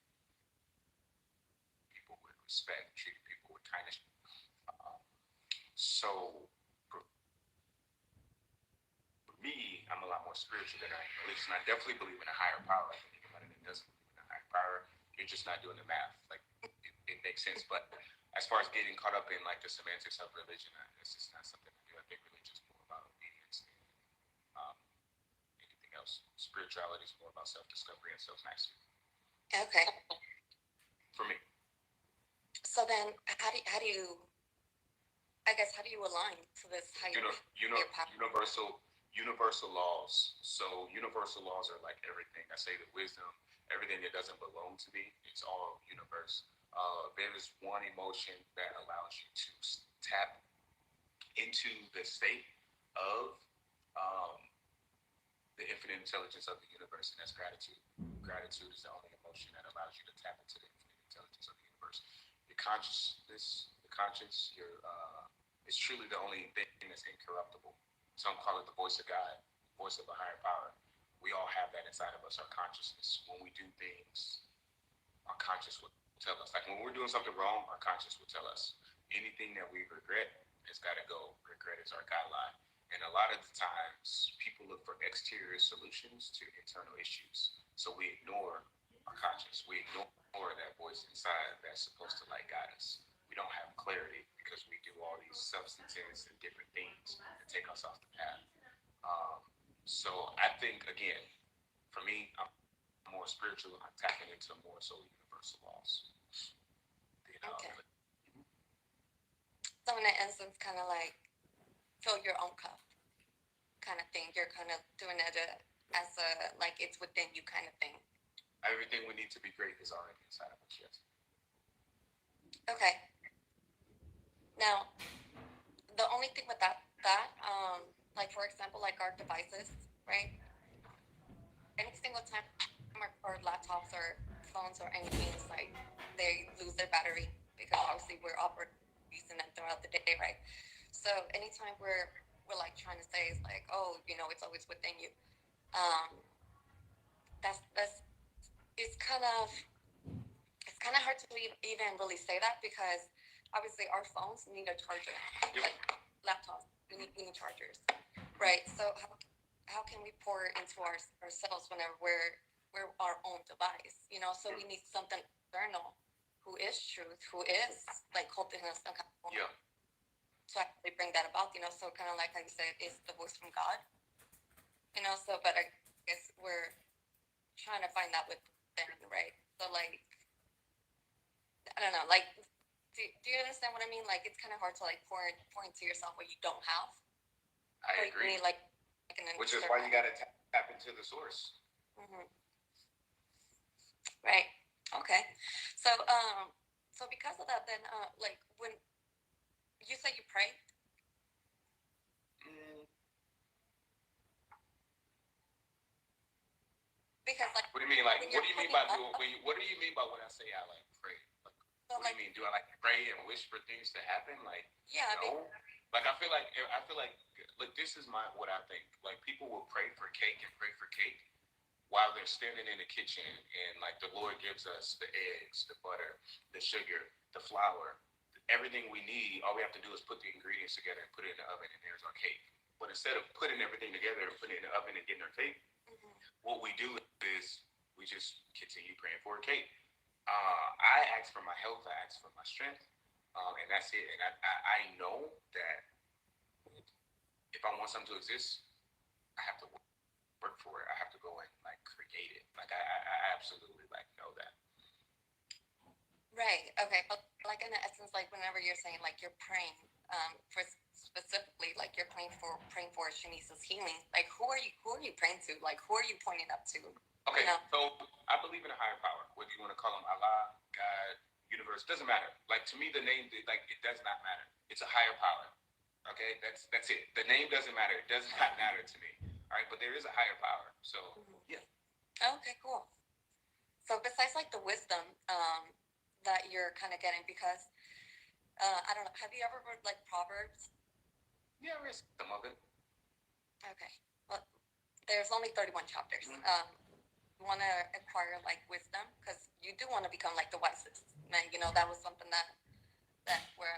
people with respect, treating people with kindness. So for me, I'm a lot more spiritual than I am religious, and I definitely believe in a higher power. I think anybody that doesn't believe in a higher power, you're just not doing the math. Like, it makes sense. But as far as getting caught up in like the semantics of religion, it's just not something I do. I think religion is more about obedience than anything else. Spirituality is more about self-discovery and self-mastery. Okay. For me. So then, how do you? I guess how do you align to this higher universal laws? So universal laws are like everything. I say that wisdom, everything that doesn't belong to me, it's all universe. There's one emotion that allows you to tap into the state of the infinite intelligence of the universe, and that's gratitude. Gratitude is the only emotion that allows you to tap into the infinite intelligence of the universe. Your consciousness, the conscience, it's truly the only thing that's incorruptible. Some call it the voice of God, voice of a higher power. We all have that inside of us, our consciousness. When we do things, our conscience will tell us. Like when we're doing something wrong, our conscience will tell us. Anything that we regret has got to go. Regret is our guideline. And a lot of the times, people look for exterior solutions to internal issues. So we ignore our conscience. We ignore that voice inside that's supposed to like guide us. We don't have clarity because we do all these substances and different things that take us off the path. So I think, again, for me, I'm more spiritual. I'm tapping into more so universal laws. Okay. So in that instance, kind of like fill your own cup kind of thing. You're kind of doing it as a, like it's within you kind of thing. Everything we need to be great is already inside of us, yes. Okay. Now, the only thing with that, like for example, like our devices, right? Any single time our laptops or phones or anything is like they lose their battery because obviously we're using them throughout the day, right? So anytime we're like trying to say is like, oh, you know, it's always within you. That's it's kind of hard to even really say that because obviously our phones need a charger, like laptops, we need chargers, right? So how can we pour into ourselves whenever we're our own device, you know? So we need something external who is truth, who is like holding us accountable. Yeah. actually bring that about, so kind of like how you said, it's the voice from God, so, but I guess we're trying to find that within, right? So, like, I don't know, like, do you understand what I mean? Like, it's kind of hard to, like, pour into yourself what you don't have. I Like, agree. you need, like an Which is why you got to tap into the source. Right. Okay. So, so because of that, then, like, when you say you pray, because, like, What do you mean? Like, when what you're do you mean putting by up, what do you mean by when I say I like pray? Like, so, what do like, you mean? Do I like pray and wish for things to happen? Like, yeah, no. Like, I feel like look, this is what I think. Like, people will pray for cake and pray for cake while they're standing in the kitchen, and like the Lord gives us the eggs, the butter, the sugar, the flour, everything we need. All we have to do is put the ingredients together and put it in the oven, and there's our cake. But instead of putting everything together and putting it in the oven and getting our cake, what we do is we just continue praying for a cake. I ask for my health, I ask for my strength, and that's it. And I know that if I want something to exist, I have to work for it. I have to go and like create it. Like I absolutely like know that. Right. Okay. But like in the essence, like whenever you're saying like you're praying, for specifically like you're praying for Shanice's healing, like who are you praying to? Like who are you pointing up to? Okay. So I believe in a higher power, whether you want to call him Allah, God, universe, doesn't matter. Like to me, the name, like it does not matter. It's a higher power. Okay, that's it. The name doesn't matter. It does not matter to me. All right, but there is a higher power. So yeah. Okay, cool. So besides like the wisdom that you're kind of getting, because I don't know, have you ever read like Proverbs? Yeah, I read some of it. Okay. Well, there's only 31 chapters. You want to acquire like wisdom because you do want to become like the wisest. Man, that was something that where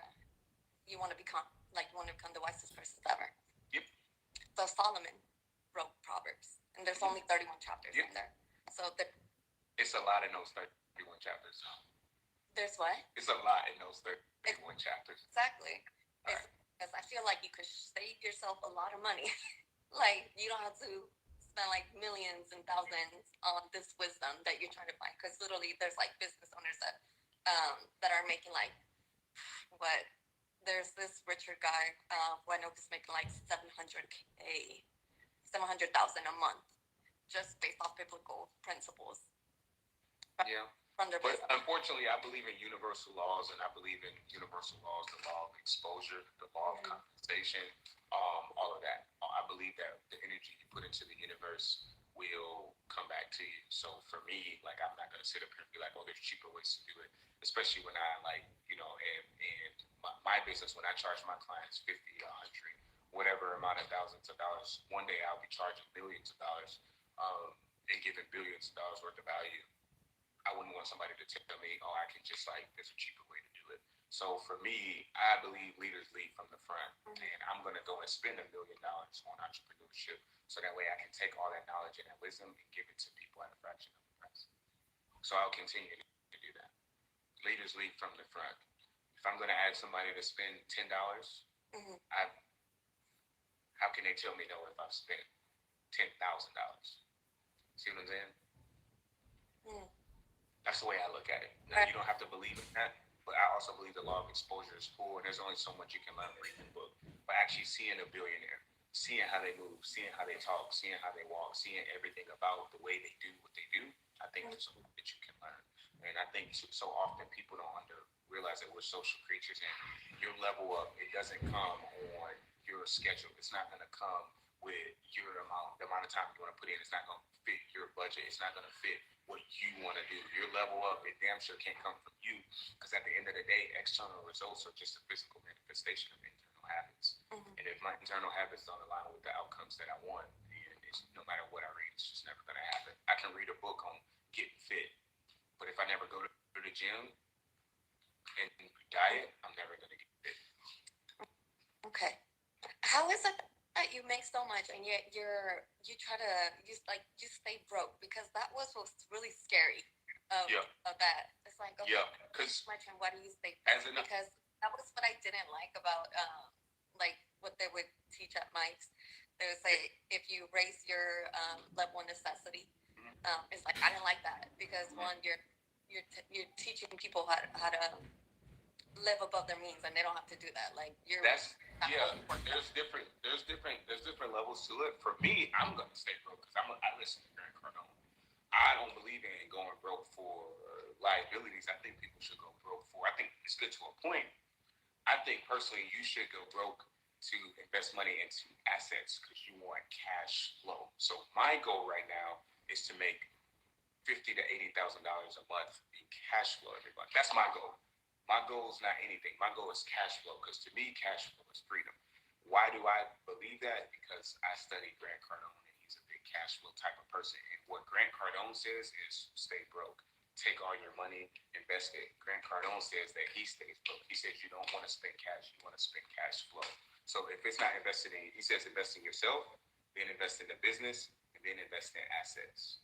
you want to become, like you want to become the wisest person ever. Yep. So Solomon wrote Proverbs, and there's only 31 chapters in there. So it's a lot in those 31 chapters. There's what? It's a lot in those 31 chapters. Exactly. Because I feel like you could save yourself a lot of money. Like you don't have to spend like millions and thousands on this wisdom that you're trying to find. Because literally, there's like business owners that are making like what? There's this Richard guy who I know is making like 700,000 a month, just based off biblical principles. Yeah. But unfortunately, I believe in universal laws, and I believe in universal laws, the law of exposure, the law of compensation, all of that. I believe that the energy you put into the universe will come back to you. So for me, like I'm not gonna sit up here and be like, oh, there's cheaper ways to do it. Especially when I like, and my business, when I charge my clients 50, 100, whatever amount of thousands of dollars, one day I'll be charging millions of dollars, and giving billions of dollars worth of value. I wouldn't want somebody to tell me, oh, I can just like, there's a cheaper way to do it. So for me, I believe leaders lead from the front, and I'm going to go and spend $1 million on entrepreneurship. So that way I can take all that knowledge and that wisdom and give it to people at a fraction of the price. So I'll continue to do that. Leaders lead from the front. If I'm going to ask somebody to spend $10, how can they tell me no if I've spent $10,000? See what I'm saying? That's the way I look at it. Now, you don't have to believe in that, but I also believe the law of exposure is cool, and there's only so much you can learn reading a book. But actually seeing a billionaire, seeing how they move, seeing how they talk, seeing how they walk, seeing everything about the way they do what they do, I think there's something that you can learn. And I think so often people don't realize that we're social creatures, and your level up, it doesn't come on your schedule. It's not going to come with the amount of time you want to put in. It's not going to fit your budget. It's not going to fit what you want to do. Your level up, it damn sure can't come from you, because at the end of the day, external results are just a physical manifestation of internal habits. And if my internal habits don't align with the outcomes that I want, then no matter what I read, it's just never going to happen. I can read a book on getting fit, but if I never go to the gym and diet, I'm never going to get fit. Okay. How is it that you make so much and yet you stay broke? Because that was what's really scary of that. It's like, okay, because much, and why do you stay broke? Because that was what I didn't like about like what they would teach at Mike's. They would say if you raise your level of necessity, it's like I didn't like that because one, you're teaching people how to live above their means, and they don't have to do that. Like That's there's different levels to it. For me, I'm gonna stay broke because I listen to Grant Cardone. I don't believe in going broke for liabilities. I think people should go broke for. I think it's good to a point. I think personally you should go broke to invest money into assets because you want cash flow. So my goal right now is to make $50,000 to $80,000 a month in cash flow every month. That's my goal. My goal is not anything. My goal is cash flow because to me, cash flow is freedom. Why do I believe that? Because I studied Grant Cardone and he's a big cash flow type of person. And what Grant Cardone says is stay broke. Take all your money, invest it. Grant Cardone says that he stays broke. He says you don't want to spend cash, you want to spend cash flow. So if it's not invested in, he says invest in yourself, then invest in the business, and then invest in assets.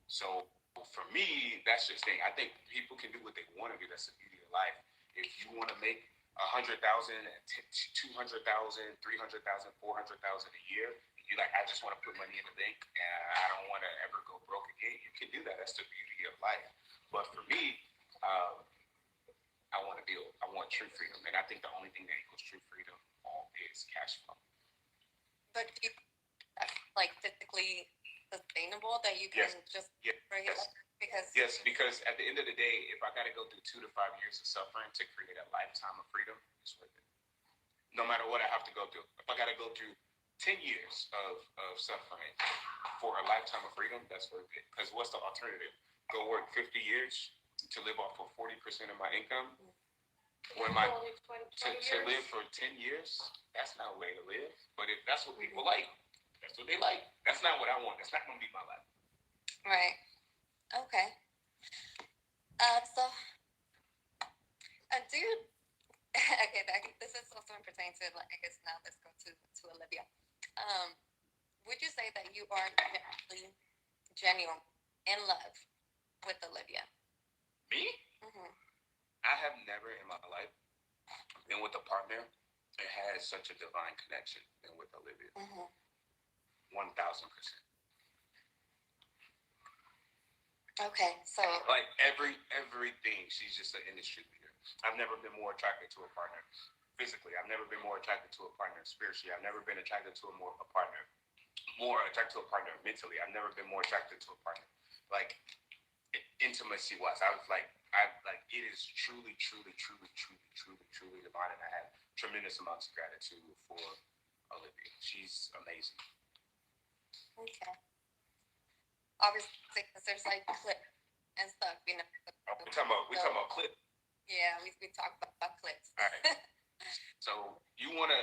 So for me, that's just thing. I think people can do what they want to do. That's the beauty of life. If you want to make 100,000, 200,000, 300,000, 400,000 a year, you like, I just want to put money in the bank and I don't want to ever go broke again. You can do that. That's the beauty of life. But for me, I want to build. I want true freedom, and I think the only thing that equals true freedom is cash flow. But you, that's like physically sustainable that you can just bring it up because because at the end of the day, if I got to go through 2 to 5 years of suffering to create a lifetime of freedom, it's worth it. No matter what I have to go through, if I got to go through 10 years of suffering for a lifetime of freedom, that's worth it. Because what's the alternative? Go work 50 years to live off of 40% of my income? When to live for 10 years, that's not a way to live. But if that's what people like, that's what they like. That's not what I want. That's not going to be my life. Right. Okay. So, do you? Okay, this is also pertaining to, like, I guess now let's go to Olivia. Would you say that you are actually genuine in love with Olivia? Me? Mm-hmm. I have never in my life been with a partner that has such a divine connection than with Olivia. Mm-hmm. 1,000%. Okay, so like everything, she's just an industry leader. I've never been more attracted to a partner physically. I've never been more attracted to a partner spiritually. I've never been attracted to more attracted to a partner mentally. I've never been more attracted to a partner like intimacy wise. I it is truly divine, and I have tremendous amounts of gratitude for Olivia. She's amazing. Okay. Obviously, because there's like clips and stuff, you know. We talking about clips. Yeah, we talk about clips. All right. So you want to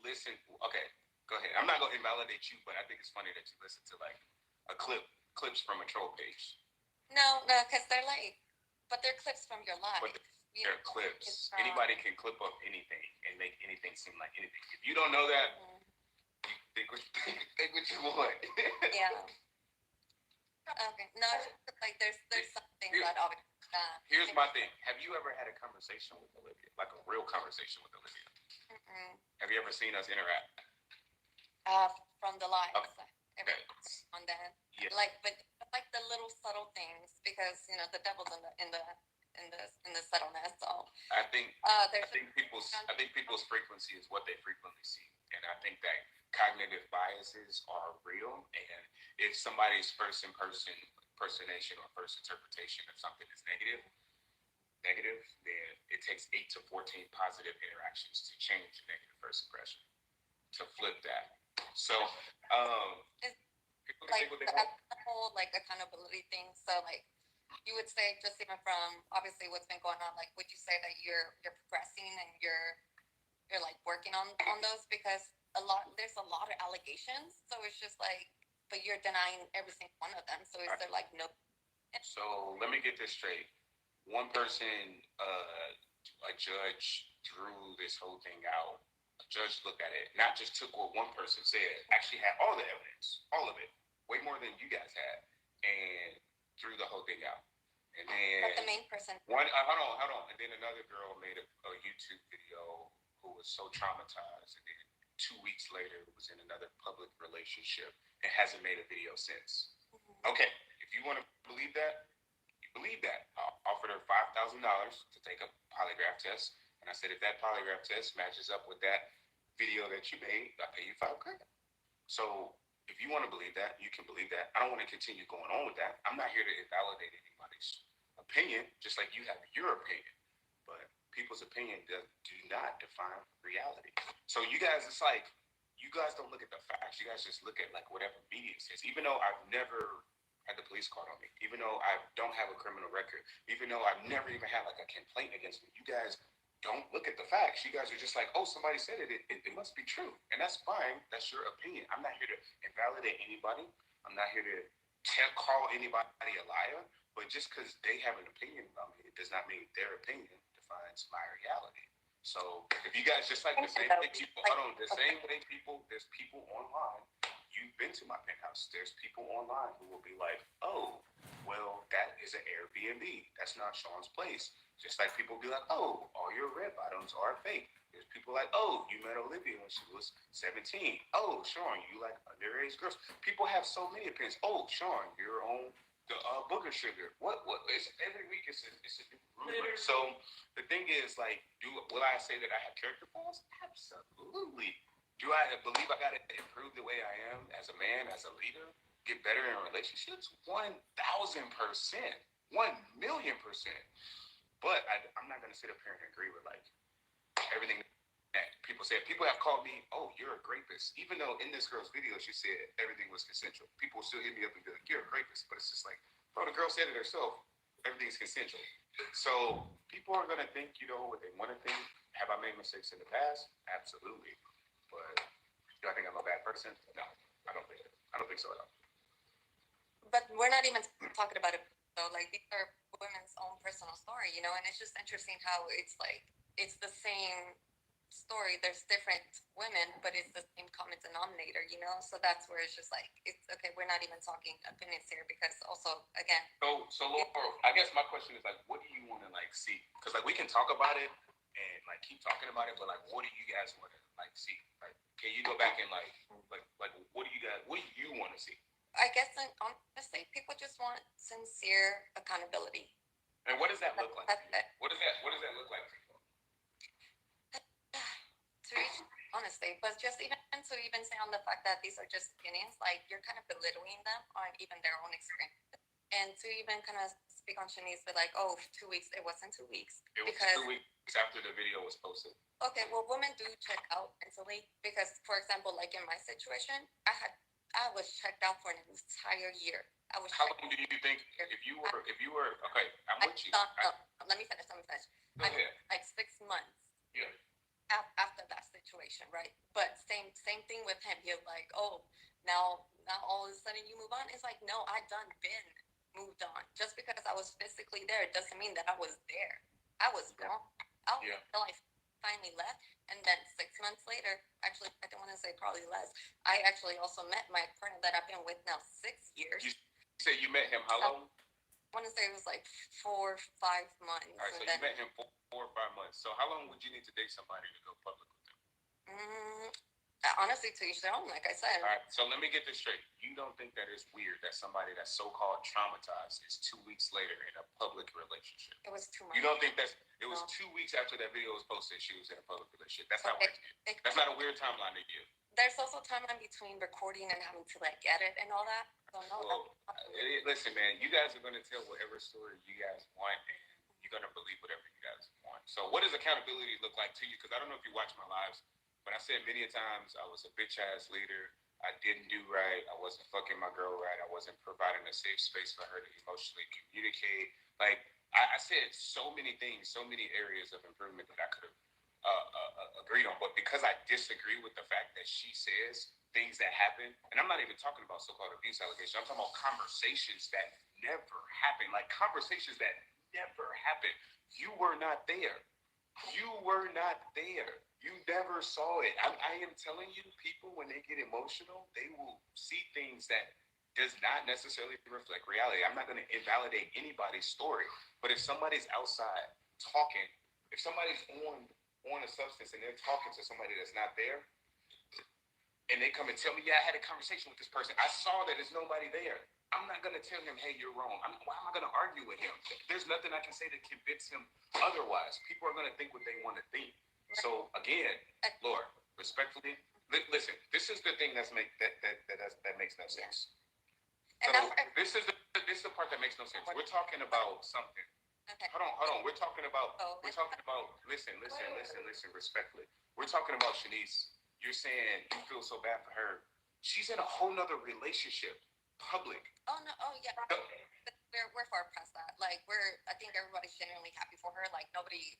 listen? Okay, go ahead. I'm not going to invalidate you, but I think it's funny that you listen to like a clips from a troll page. No, because they're like, but they're clips from your life. But they're clips. Anybody can clip up anything and make anything seem like anything. If you don't know that, you think what you want. Yeah. Okay. No, like there's something that obviously. Here's my thing. Have you ever had a conversation with Olivia, like a real conversation with Olivia? Mm-mm. Have you ever seen us interact? From the lives. Okay. On that. Yeah. But like the little subtle things, because you know the devil's in the subtleness. So I think people's frequency is what they frequently see, and I think that cognitive biases are real. And if somebody's first impersonation or first interpretation of something is negative, then it takes 8 to 14 positive interactions to change the negative first impression, to flip that. So, people can like think what they want. the whole like accountability thing. So like you would say, just even from obviously what's been going on, like would you say that you're progressing and you're like working on those, because there's a lot of allegations, so it's just like, but you're denying every single one of them. So is there like no? So let me get this straight. One person, a judge, drew this whole thing out. A judge looked at it, not just took what one person said, actually had all the evidence, all of it, way more than you guys had, and threw the whole thing out. And then but the main person. Hold on. And then another girl made a YouTube video who who was so traumatized, and then 2 weeks later was in another public relationship and hasn't made a video since. Okay, if you want to believe that, you believe that. I offered her $5,000 to take a polygraph test, and I said if that polygraph test matches up with that video that you made, I'll pay you $5,000. So if you want to believe that, you can believe that. I don't want to continue going on with that. I'm not here to invalidate anybody's opinion, just like you have your opinion. But people's opinion do not define reality. So you guys, it's like you guys don't look at the facts. You guys just look at like whatever media says. Even though I've never had the police called on me, even though I don't have a criminal record, even though I've never even had like a complaint against me, you guys don't look at the facts. You guys are just like, oh, somebody said it. It must be true. And that's fine. That's your opinion. I'm not here to invalidate anybody. I'm not here to call anybody a liar. But just because they have an opinion about me, it does not mean their opinion defines my reality. So if you guys just like the same way people, hold on, the same way people, there's people online. You've been to my penthouse. There's people online who will be like, oh, well, that is an Airbnb. That's not Sean's place. Just like people be like, oh, all your red bottoms are fake. There's people like, oh, you met Olivia when she was 17. Oh, Sean, you like underage girls. People have so many opinions. Oh, Sean, you're on the booger sugar. What? It's every week. It's a new rumor. So the thing is, like, will I say that I have character flaws? Absolutely. Do I believe I gotta improve the way I am as a man, as a leader, get better in relationships? 1,000%, 1,000,000%. But I'm not gonna sit up here and agree with like everything that people say. People have called me, oh, you're a rapist. Even though in this girl's video she said everything was consensual. People still hit me up and be like, you're a rapist. But it's just like, bro, the girl said it herself. Everything's consensual. So people are gonna think, you know, what they want to think. Have I made mistakes in the past? Absolutely. But do I think I'm a bad person? No, I don't think. I don't think so at all. But we're not even talking about it though. Like these are women's own personal story, you know, and it's just interesting how it's like it's the same story. There's different women, but it's the same common denominator, you know. So that's where it's just like it's okay. We're not even talking opinions here because also again. So Laura, I guess my question is like, what do you want to like see? Because like we can talk about it and like keep talking about it, but like, what do you guys want to like see? Like, can you go back and like what do you want to see? I guess honestly, people just want sincere accountability. And what does that look like? What does that look like to you? To each, honestly, but just even say on the fact that these are just opinions, like you're kind of belittling them on even their own experience. And to even kind of speak on Shanice, but like, oh, 2 weeks, it wasn't 2 weeks. It was because 2 weeks after the video was posted. Okay, well, women do check out mentally because, for example, like in my situation, I was checked out for an entire year. How long do you think if you were okay? I'm with you. Let me finish. Go ahead. Like 6 months. Yeah. After that situation, right? But same thing with him. You're like, oh, now all of a sudden you move on. It's like, no, I done been moved on. Just because I was physically there doesn't mean that I was there. I was gone. Until I finally left, and then 6 months later, actually, I don't want to say probably less. I actually also met my partner that I've been with now 6 years. You say you met him how long? I want to say it was like 4 or 5 months. All right, so you met him 4 or 5 months. So how long would you need to date somebody to go public with them? Honestly, to each their own, like I said. All right, so let me get this straight. You don't think that it's weird that somebody that's so-called traumatized is 2 weeks later in a public relationship? It was 2 months. You don't think it was 2 weeks after that video was posted, she was in a public relationship? That's not weird to you. That's not a weird timeline to you. There's also time in between recording and having to like edit and all that. So no. Well, listen, man, you guys are going to tell whatever story you guys want, and you're going to believe whatever you guys want. So what does accountability look like to you? Because I don't know if you watch my lives, but I said many times I was a bitch-ass leader. I didn't do right. I wasn't fucking my girl right. I wasn't providing a safe space for her to emotionally communicate. Like, I said so many things, so many areas of improvement that I could have agreed on. But because I disagree with the fact that she says things that happen, and I'm not even talking about so-called abuse allegations. I'm talking about conversations that never happen. Like, conversations that never happen. You were not there. You were not there. You never saw it. I am telling you, people, when they get emotional, they will see things that does not necessarily reflect reality. I'm not going to invalidate anybody's story, but if somebody's outside talking, if somebody's on on a substance and they're talking to somebody that's not there, and they come and tell me, yeah, I had a conversation with this person. I saw that there's nobody there. I'm not going to tell him, hey, you're wrong. Why am I going to argue with him? There's nothing I can say to convince him otherwise. People are going to think what they want to think. So again, Lord, respectfully, listen. This is the thing that makes no sense. So this is the part that makes no sense. We're talking about something. Okay. Hold on. We're talking about. Listen. Respectfully, we're talking about Shanice. You're saying you feel so bad for her. She's in a whole nother relationship, public. Oh no! Oh yeah. We're far past that. Like I think everybody's genuinely happy for her. Like everybody's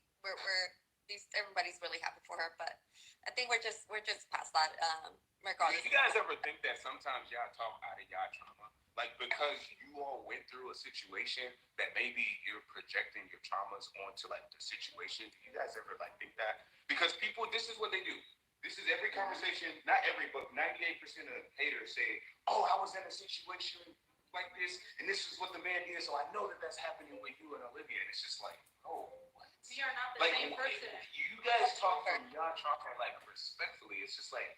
really happy for her. But I think we're just past that. Regardless. Do you guys ever think that sometimes y'all talk out of y'all trauma? Like, because you all went through a situation that maybe you're projecting your traumas onto like the situation. Do you guys ever like think that? Because people, this is what they do. This is every conversation, not every, but 98% of haters say, oh, I was in a situation like this, and this is what the man did, so I know that that's happening with you and Olivia. And it's just like, oh, what? We are not the same person. You guys talk from y'all trauma like respectfully. It's just like,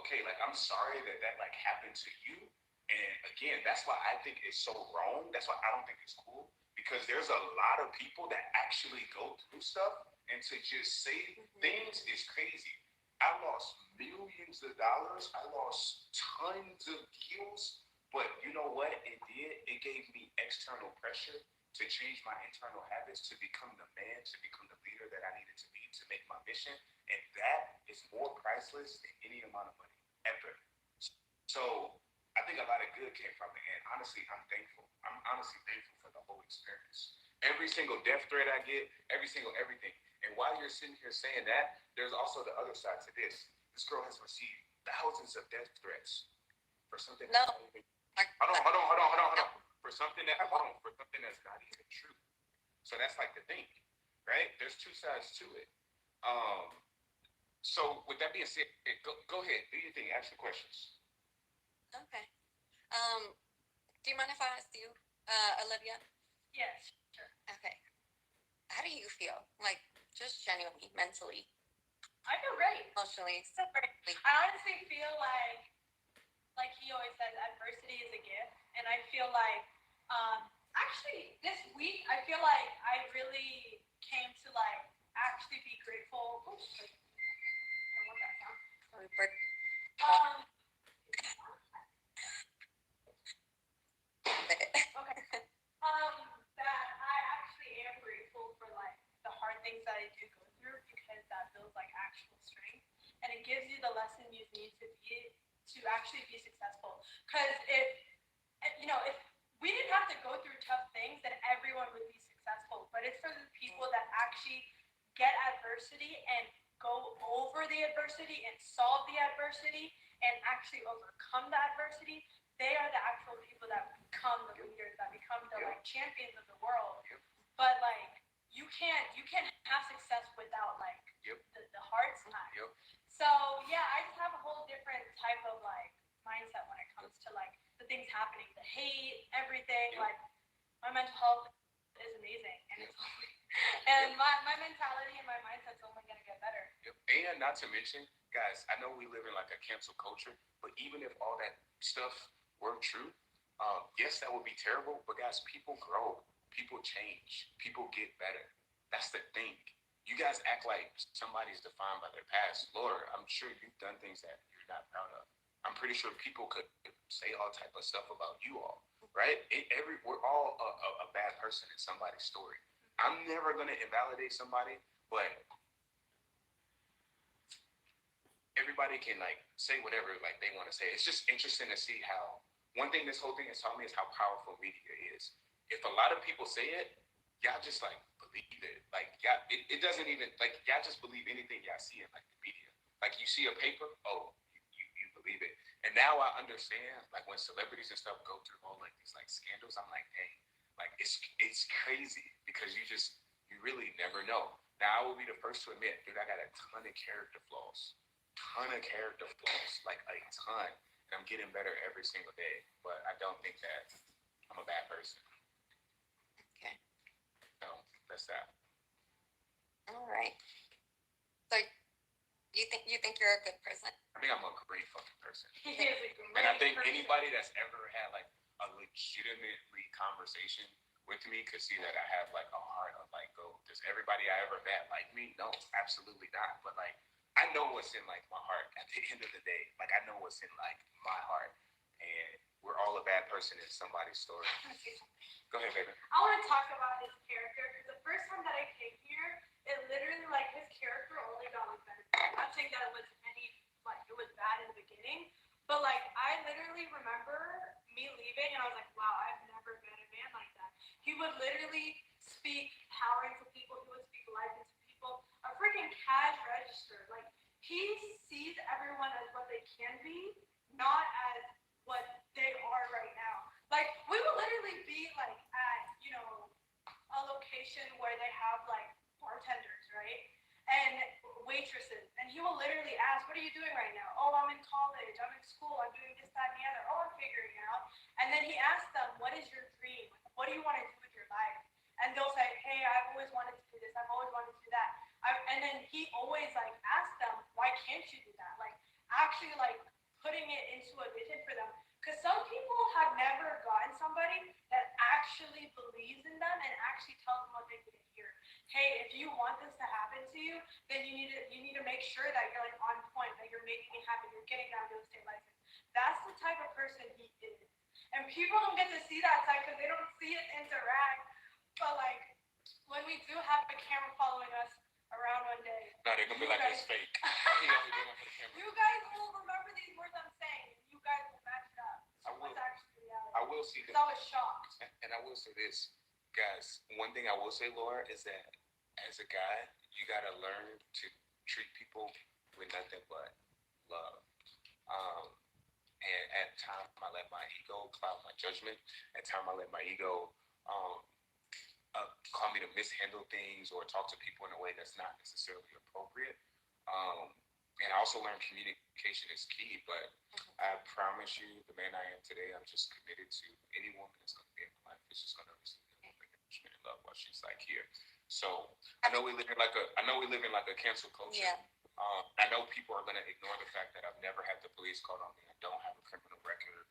okay, like I'm sorry that like happened to you. And again, that's why I think it's so wrong. That's why I don't think it's cool. Because there's a lot of people that actually go through stuff, and to just say things is crazy. I lost millions of dollars. I lost tons of deals. But you know what it did? It gave me external pressure to change my internal habits, to become the man, to become the leader that I needed to be, to make my mission. And that is more priceless than any amount of money ever. So I think a lot of good came from it. And honestly, I'm thankful. I'm honestly thankful for the whole experience. Every single death threat I get, every single everything. And while you're sitting here saying that, there's also the other side to this. This girl has received thousands of death threats for something. No. Hold on. For something that's not even true. So that's like the thing, right? There's two sides to it. So with that being said, go ahead, do your thing, ask the questions. Okay. Do you mind if I ask you, Olivia? Yes, sure. Okay. How do you feel? Like, just genuinely, mentally, I feel great. emotionally? So great. I honestly feel like he always says, adversity is a gift, and I feel like, actually, this week I feel like I really came to like actually be grateful. Oops, I don't want that sound. Okay. That I actually am grateful for like the hard things that I do go through, because that builds like actual strength, and it gives you the lesson you need to actually be successful. Because if we didn't have to go through tough things, then everyone would be successful. But it's for the people that actually get adversity and go over the adversity and solve the adversity and actually overcome the adversity. They are the actual people that become the leaders, that become the like champions of the world. But like you can't have success without like the hard side. So yeah, I just have a whole different type of like mindset when it comes to like the things happening, the hate, everything. Like my mental health is amazing, and it's and my mentality and my mindset's only gonna get better. And not to mention, guys, I know we live in like a cancel culture, but even if all that stuff were true, yes, that would be terrible. But guys, people grow, people change, people get better. That's the thing. You guys act like somebody's defined by their past. Lord, I'm sure you've done things that you're not proud of. I'm pretty sure people could say all type of stuff about you all, right? We're all a bad person in somebody's story. I'm never gonna invalidate somebody, but everybody can like say whatever like they want to say. It's just interesting to see how one thing this whole thing has taught me is how powerful media is. If a lot of people say it, y'all just like believe it. Like y'all, it doesn't even like y'all just believe anything y'all see in like the media. Like you see a paper, oh, you believe it. And now I understand like when celebrities and stuff go through all like these like scandals, I'm like, dang, like it's crazy because you really never know. Now I will be the first to admit, dude, I got a ton of character flaws. Like a ton. And I'm getting better every single day. But I don't think that I'm a bad person. Okay. So that's that. All right. you're a good person. I think I'm a great fucking person. He is a great And I think person. anybody that's ever had like a legitimately conversation with me could see that I have like a heart of like gold. Does everybody I ever met like me? No, absolutely not. But like I know what's in like my heart at the end of the day. Like I know what's in like my heart. And we're all a bad person in somebody's story. Go ahead, baby. I want to talk about his character because the first time that I came here, it literally like his character only got like better. I'm not saying that it was it was bad in the beginning, but like I literally remember me leaving and I was like, wow, I've never met a man like that. He would literally speak power into people. He would speak life into people. A freaking cash register. Like he sees everyone as what they can be, not as what they are right now. Like we would literally be like at a location where they have like bartenders, right? And waitresses. And he will literally ask, what are you doing right now? Oh, I'm in college, I'm in school, I'm doing this, that, and the other. Oh, I'm figuring it out. And then he asks them, what is your dream? What do you want to do with your life? And they'll say, hey, I've always wanted to do this, I've always wanted to do that. And then he always like asks them, why can't you do that? Like actually like putting it into a vision for them. Because some people have never gotten somebody that actually believes in them and actually tells them what they need to hear. Hey, if you want this to happen to you, then you need to make sure that you're like on point, that you're making it happen, you're getting that real estate license. That's the type of person he is. And people don't get to see that side because they don't see it interact. But like when we do have a camera following us around one day. No, they're gonna be like, it's fake. You guys will remember these words I'm saying. You guys will match it up. I will. What's actually reality? I will see that. I was shocked. And I will say this, guys. One thing I will say, Laura, is that as a guy, you gotta learn to treat people with nothing but love. And at times I let my ego cloud my judgment. At times I let my ego call me to mishandle things or talk to people in a way that's not necessarily appropriate. And I also learned communication is key, but I promise you, the man I am today, I'm just committed to any woman that's going to be in my life is just going to receive encouragement and love while she's like here. So I know we live in like a cancel culture. Yeah. I know people are going to ignore the fact that I've never had the police called on me. I don't have a criminal record.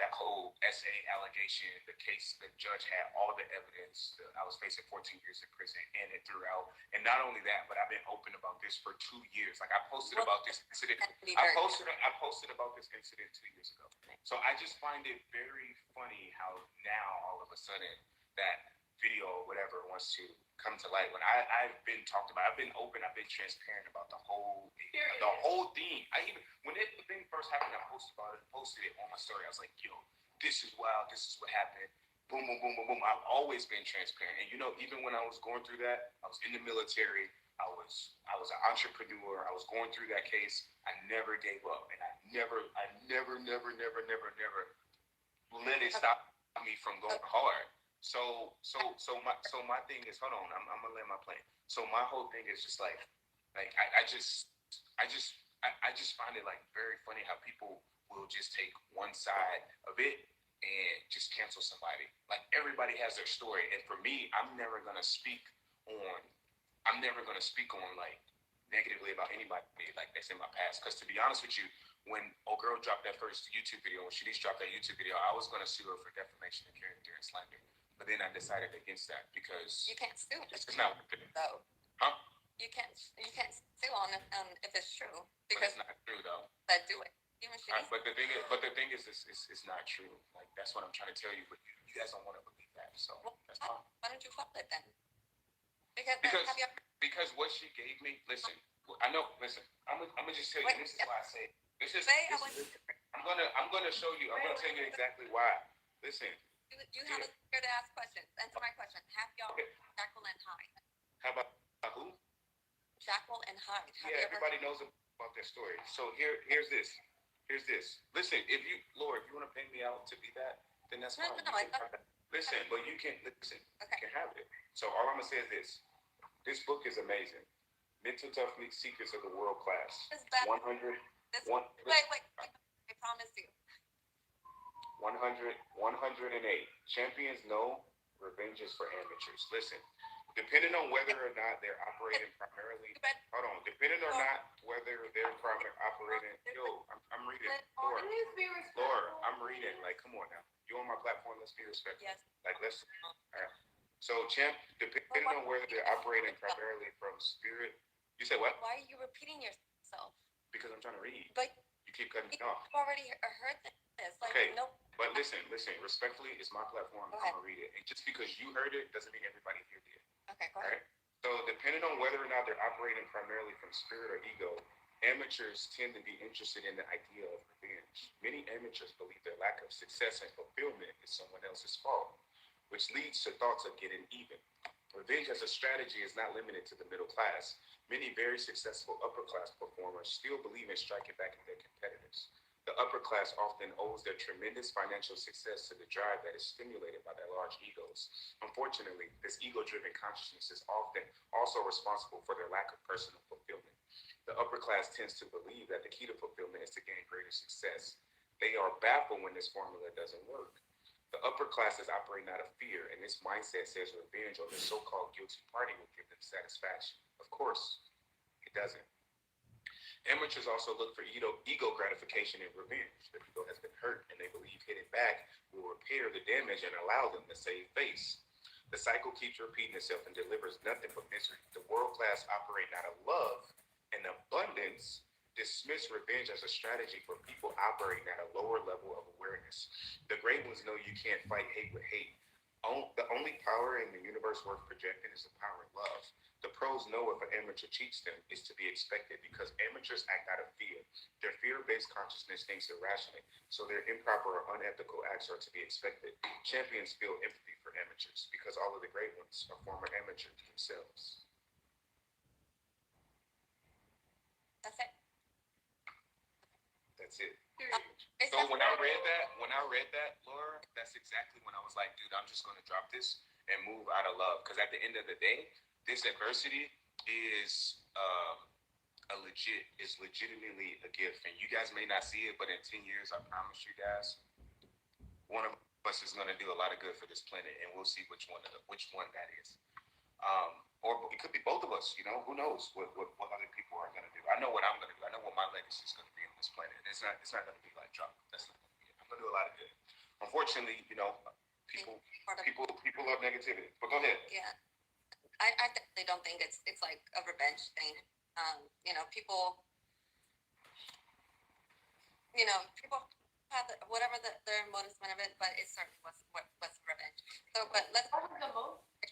That whole SA allegation, the case, the judge had all the evidence. I was facing 14 years in prison and it threw out. And not only that, but I've been open about this for 2 years. Like I posted about this incident. I posted about this incident 2 years ago. So I just find it very funny how now all of a sudden that video or whatever wants to come to light. When I've been talked about, I've been open, I've been transparent about the whole thing. When the thing first happened, I posted it on my story. I was like, yo, this is wild, this is what happened. Boom, boom, boom, boom, boom. I've always been transparent. And even when I was going through that, I was in the military, I was an entrepreneur, I was going through that case, I never gave up. And I never let it stop me from going hard. So my thing is, hold on, I'm gonna land my plane. So my whole thing is just like I just find it like very funny how people will just take one side of it and just cancel somebody. Like everybody has their story, and for me, I'm never gonna speak on like negatively about anybody like that's in my past. Because to be honest with you, when old girl dropped that first YouTube video, when Shanice dropped that YouTube video, I was gonna sue her for defamation of character and slander. But then I decided against that because you can't sue. It's not though. Huh? You can't sue on if it's true but because it's not true though. But do it. But the thing is, it's not true. Like that's what I'm trying to tell you, but you guys don't want to believe that. So that's fine. Why don't you follow it then? Because what she gave me. Listen, I know. Listen, I'm gonna just tell you. This is why I say. I'm gonna show you. I'm gonna tell you exactly why. Listen. You have a here to ask questions. Answer my question. Have y'all Jackal and Hyde? How about who? Jackal and Hyde. Everybody knows about their story. So here's this. Listen, if you want to pay me out to be that, then that's fine. No, listen, but you can listen. Okay. You can have it. So all I'm gonna say is this. This book is amazing. Mental Toughness Secrets of the World Class. 100. Wait. I promise you. 108. Champions know revenge is for amateurs. Listen, Depending on whether or not they're operating primarily, hold on, depending on not whether they're operating, yo, I'm reading, Laura, Please be respectful. Laura, I'm reading, like, come on now, you on my platform, let's be respectful. Yes. Like, let's, all right. So, champ, depending on whether they're operating primarily from spirit, you said what? Why are you repeating yourself? Because I'm trying to read. But you keep cutting me off. you've already heard this. Like, Okay. no. But listen, respectfully, it's my platform. I'm gonna read it. And just because you heard it doesn't mean everybody here did. Okay, go All ahead. right. So depending on whether or not they're operating primarily from spirit or ego, amateurs tend to be interested in the idea of revenge. Many amateurs believe their lack of success and fulfillment is someone else's fault, which leads to thoughts of getting even. Revenge as a strategy is not limited to the middle class. Many very successful upper class performers still believe in striking back at their competitors. The upper class often owes their tremendous financial success to the drive that is stimulated by their large egos. Unfortunately, this ego-driven consciousness is often also responsible for their lack of personal fulfillment. The upper class tends to believe that the key to fulfillment is to gain greater success. They are baffled when this formula doesn't work. The upper classes operate out of fear, and this mindset says revenge on the so-called guilty party will give them satisfaction. Of course, it doesn't. Amateurs also look for ego gratification and revenge. Their ego has been hurt, and they believe hitting back will repair the damage and allow them to save face. The cycle keeps repeating itself and delivers nothing but misery. The world class operate out of love and abundance, dismiss revenge as a strategy for people operating at a lower level of awareness. The great ones know you can't fight hate with hate. The only power in the universe worth projecting is the power of love. The pros know if an amateur cheats them, it's to be expected because amateurs act out of fear. Their fear-based consciousness thinks irrationally, so their improper or unethical acts are to be expected. Champions feel empathy for amateurs because all of the great ones are former amateurs themselves. That's it. That's it. It's So when I read that, Laura, that's exactly when I was like, dude, I'm just going to drop this and move out of love. Because at the end of the day, this adversity is legitimately a gift. And you guys may not see it, but in 10 years, I promise you guys, one of us is going to do a lot of good for this planet, and we'll see which one that is. Or it could be both of us, you know, who knows what other people are going to do. I know what I'm going to do. I know what my legacy is going to be on this planet. And it's not going to be like drop. That's not going to be it. I'm going to do a lot of good. Unfortunately, you know, people love negativity. But go ahead. Yeah. I definitely don't think it's like a revenge thing. You know, people have whatever their motives went of it, but it certainly was revenge. So, but let's What was the most?